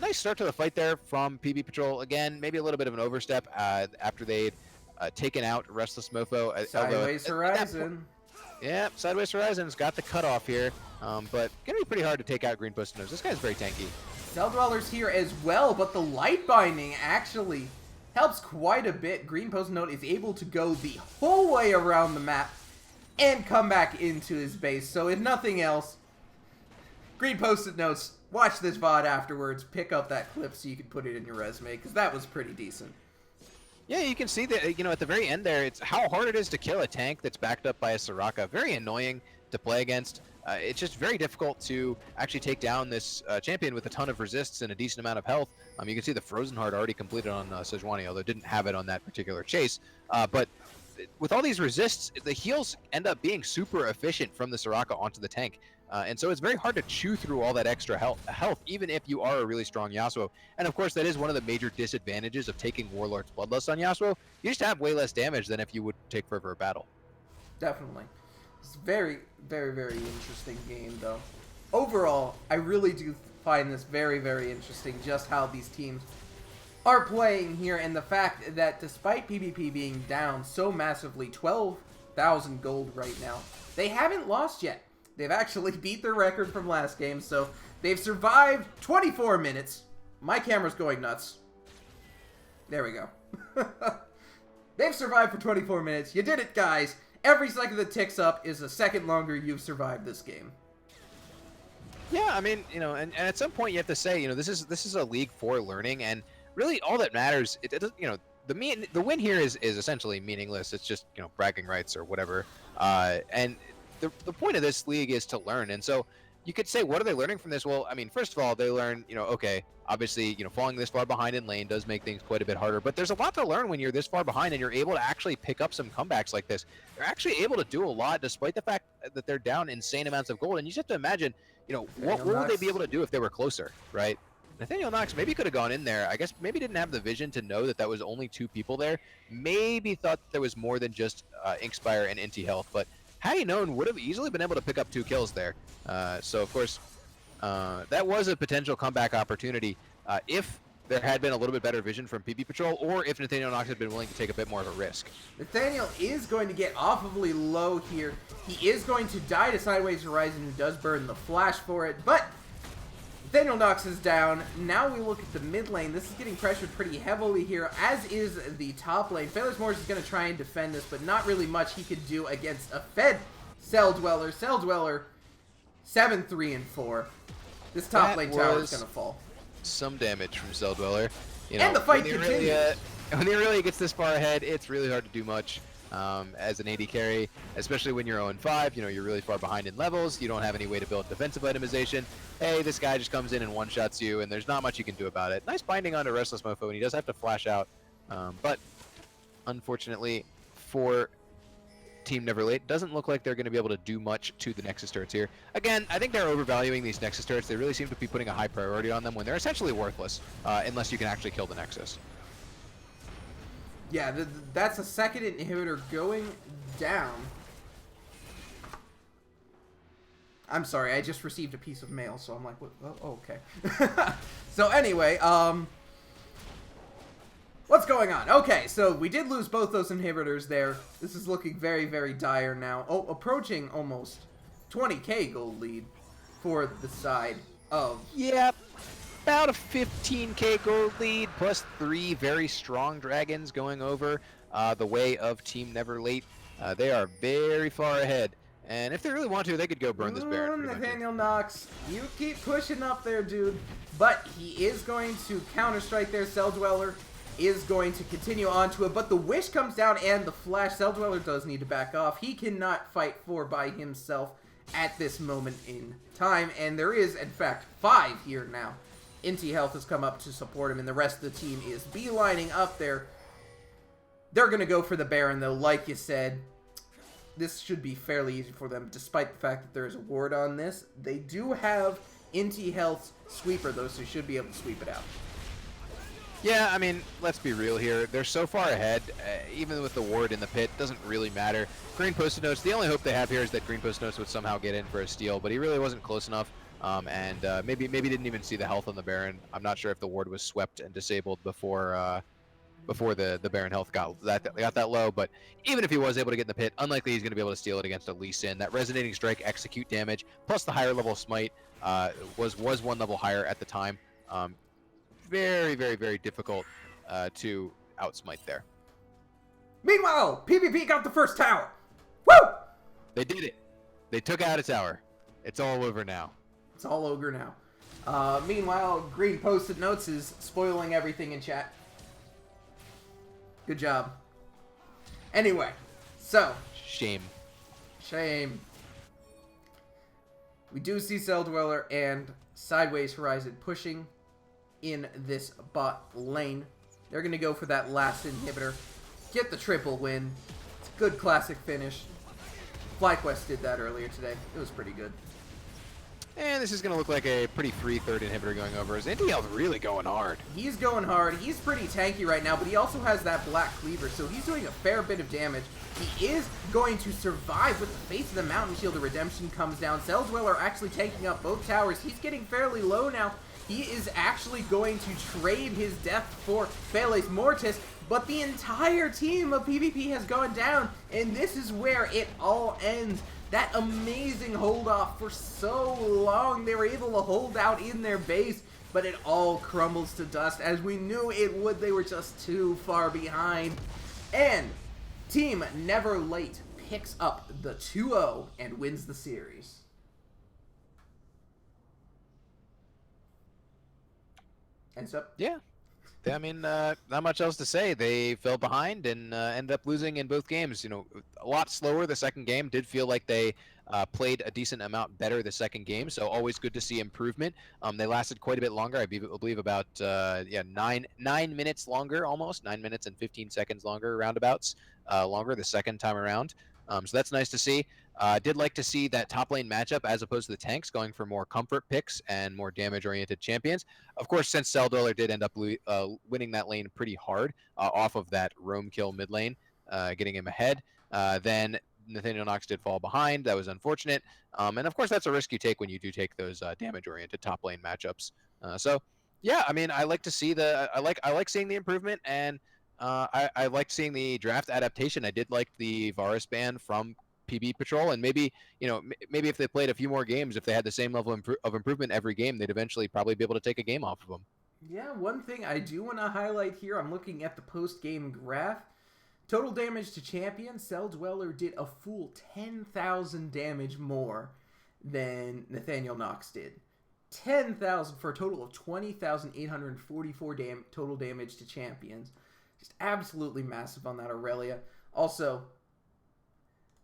nice start to the fight there from PB Patrol. Again, maybe a little bit of an overstep after they'd taken out Restless Mofo. Sideways Horizon. Yeah, Sideways Horizon's got the cutoff here, but gonna be pretty hard to take out Green Post-it Notes. This guy's very tanky. Cell Dweller's here as well, but the light binding actually helps quite a bit. Green Post-it Note is able to go the whole way around the map and come back into his base. So if nothing else, Green Post-it Notes, watch this VOD afterwards, pick up that clip so you can put it in your resume, because that was pretty decent. Yeah, you can see that, you know, at the very end there, it's how hard it is to kill a tank that's backed up by a Soraka. Very annoying to play against. It's just very difficult to actually take down this champion with a ton of resists and a decent amount of health. You can see the Frozen Heart already completed on Sejuani, although it didn't have it on that particular chase. But with all these resists, the heals end up being super efficient from the Soraka onto the tank. And so it's very hard to chew through all that extra health, even if you are a really strong Yasuo. And of course, that is one of the major disadvantages of taking Warlord's Bloodlust on Yasuo. You just have way less damage than if you would take Fervor of Battle. Definitely. It's a very, very, very interesting game, though. Overall, I really do find this very, very interesting, just how these teams are playing here, and the fact that despite PvP being down so massively, 12,000 gold right now, they haven't lost yet. They've actually beat their record from last game, so they've survived 24 minutes. My camera's going nuts. There we go. They've survived for 24 minutes. You did it, guys. Every second that ticks up is a second longer you've survived this game. Yeah, I mean, you know, and at some point you have to say, you know, this is a league for learning, and really all that matters, it doesn't, you know, the win here is essentially meaningless. It's just bragging rights or whatever. And the point of this league is to learn. And so you could say, what are they learning from this? Well, I mean, first of all, they learn, okay, obviously, falling this far behind in lane does make things quite a bit harder. But there's a lot to learn when you're this far behind and you're able to actually pick up some comebacks like this. They're actually able to do a lot despite the fact that they're down insane amounts of gold. And you just have to imagine, what Nathaniel would they be Knox. able to do if they were closer, right? Nathaniel Knox maybe could have gone in there. I guess maybe didn't have the vision to know that was only 2 people there. Maybe thought there was more than just Inkspire and Inti Health, but had he known, would have easily been able to pick up 2 kills there. So of course, that was a potential comeback opportunity if there had been a little bit better vision from PB Patrol, or if Nathaniel Knox had been willing to take a bit more of a risk. Nathaniel is going to get awfully low here. He is going to die to Sideways Horizon, who does burn the flash for it, but Nathaniel Knox is down. Now we look at the mid lane. This is getting pressured pretty heavily here, as is the top lane. Phaelus Morris is going to try and defend this, but not really much he could do against a fed Cell Dweller. Cell Dweller, 7-3-4. This top lane tower is going to fall. Some damage from Cell Dweller. And the fight continues. When he really gets this far ahead, it's really hard to do much as an AD carry, especially when you're 0-5. You're really far behind in levels. You don't have any way to build defensive itemization. Hey, this guy just comes in and one-shots you, and there's not much you can do about it. Nice binding onto Restless Mofo, and he does have to flash out. But unfortunately for Team Neverlate, doesn't look like they're going to be able to do much to the Nexus turrets here. Again, I think they're overvaluing these Nexus turrets. They really seem to be putting a high priority on them when they're essentially worthless, unless you can actually kill the Nexus. Yeah, that's a second inhibitor going down. I'm sorry, I just received a piece of mail, so I'm like, what? Oh, okay. So anyway, what's going on? Okay, so we did lose both those inhibitors there. This is looking very, very dire now. Oh, approaching almost 20k gold lead for the side of... Yep. About a 15k gold lead, plus 3 very strong dragons going over the way of Team Neverlate. They are very far ahead. And if they really want to, they could go burn this Baron. Nathaniel Knox, you keep pushing up there, dude. But he is going to counter-strike there. Cell Dweller is going to continue on to it. But the Wish comes down and the Flash. Cell Dweller does need to back off. He cannot fight 4 by himself at this moment in time. And there is, in fact, 5 here now. Inti Health has come up to support him, and the rest of the team is beelining up there. They're going to go for the Baron, though, like you said. This should be fairly easy for them, despite the fact that there's a ward on this. They do have Inti Health's sweeper, though, so they should be able to sweep it out. Yeah, I mean, let's be real here. They're so far ahead, even with the ward in the pit, doesn't really matter. Green Post-it Notes, the only hope they have here is that Green Post-it Notes would somehow get in for a steal, but he really wasn't close enough. And maybe didn't even see the health on the Baron. I'm not sure if the ward was swept and disabled before the Baron health got that low. But even if he was able to get in the pit, unlikely he's going to be able to steal it against a Lee Sin. That resonating strike execute damage plus the higher level smite was 1 level higher at the time. Very, very, very difficult to outsmite there. Meanwhile, PvP got the first tower. Woo! They did it. They took out a tower. It's all over now. It's all ogre now. Meanwhile, Green Post-it Notes is spoiling everything in chat. Good job. Anyway, so. Shame. We do see Cell Dweller and Sideways Horizon pushing in this bot lane. They're going to go for that last inhibitor. Get the triple win. It's a good classic finish. FlyQuest did that earlier today. It was pretty good. And this is going to look like a pretty free third inhibitor going over. Is Inti Health really going hard? He's going hard. He's pretty tanky right now, but he also has that black cleaver, so he's doing a fair bit of damage. He is going to survive with the face of the mountain shield. The redemption comes down. Cell Dweller actually taking up both towers. He's getting fairly low now. He is actually going to trade his death for Phaelus Mortis, but the entire team of PvP has gone down, and this is where it all ends. That amazing hold off for so long. They were able to hold out in their base, but it all crumbles to dust as we knew it would. They were just too far behind. And Team Neverlate picks up the 2-0 and wins the series. And so, yeah, Yeah, I mean, not much else to say. They fell behind and ended up losing in both games. A lot slower. The second game did feel like they played a decent amount better the second game, so always good to see improvement. They lasted quite a bit longer. I believe about 9 minutes longer, almost 9 minutes and 15 seconds longer, roundabouts longer the second time around. So that's nice to see. Did like to see that top lane matchup as opposed to the tanks going for more comfort picks and more damage-oriented champions. Of course, since Cell Dweller did end up winning that lane pretty hard off of that roam kill mid lane, getting him ahead, then Nathaniel Knox did fall behind. That was unfortunate. And of course, that's a risk you take when you do take those damage-oriented top lane matchups. So, yeah, I mean, I like seeing the improvement, and I liked seeing the draft adaptation. I did like the Varus ban from PB Patrol, and maybe if they played a few more games, if they had the same level of improvement every game, they'd eventually probably be able to take a game off of them. Yeah, one thing I do want to highlight here, I'm looking at the post-game graph. Total damage to champion, Cell Dweller did a full 10,000 damage more than Nathaniel Knox did. 10,000 for a total of 20,844 total damage to champions. Just absolutely massive on that Aurelia. Also,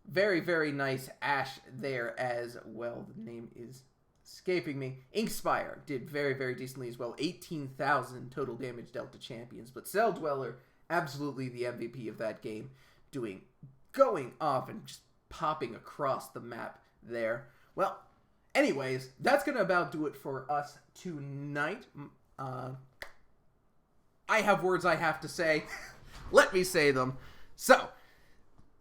very, very nice Ashe there as well. The name is escaping me. Inkspire did very, very decently as well. 18,000 total damage dealt to champions. But Cell Dweller, absolutely the MVP of that game, going off and just popping across the map there. Well, anyways, that's going to about do it for us tonight. I have words I have to say. Let me say them. So,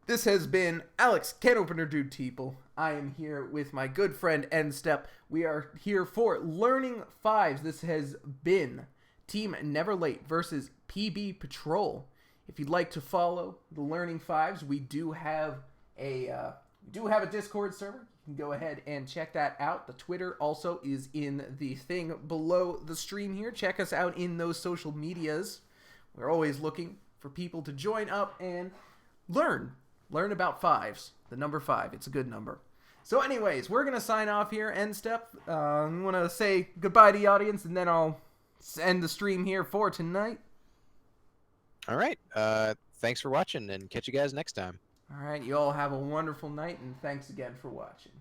this has been Alex Can Opener Dude Teeple. I am here with my good friend N-Step. We are here for Learning Fives. This has been Team Never Late versus PB Patrol. If you'd like to follow the Learning Fives, we do have a Discord server. You can go ahead and check that out. The Twitter also is in the thing below the stream here. Check us out in those social medias. We're always looking for people to join up and learn about fives. The number 5. It's a good number. So anyways, we're going to sign off here. N-Step, I want to say goodbye to the audience, and then I'll end the stream here for tonight. All right. Thanks for watching, and catch you guys next time. All right. You all have a wonderful night, and thanks again for watching.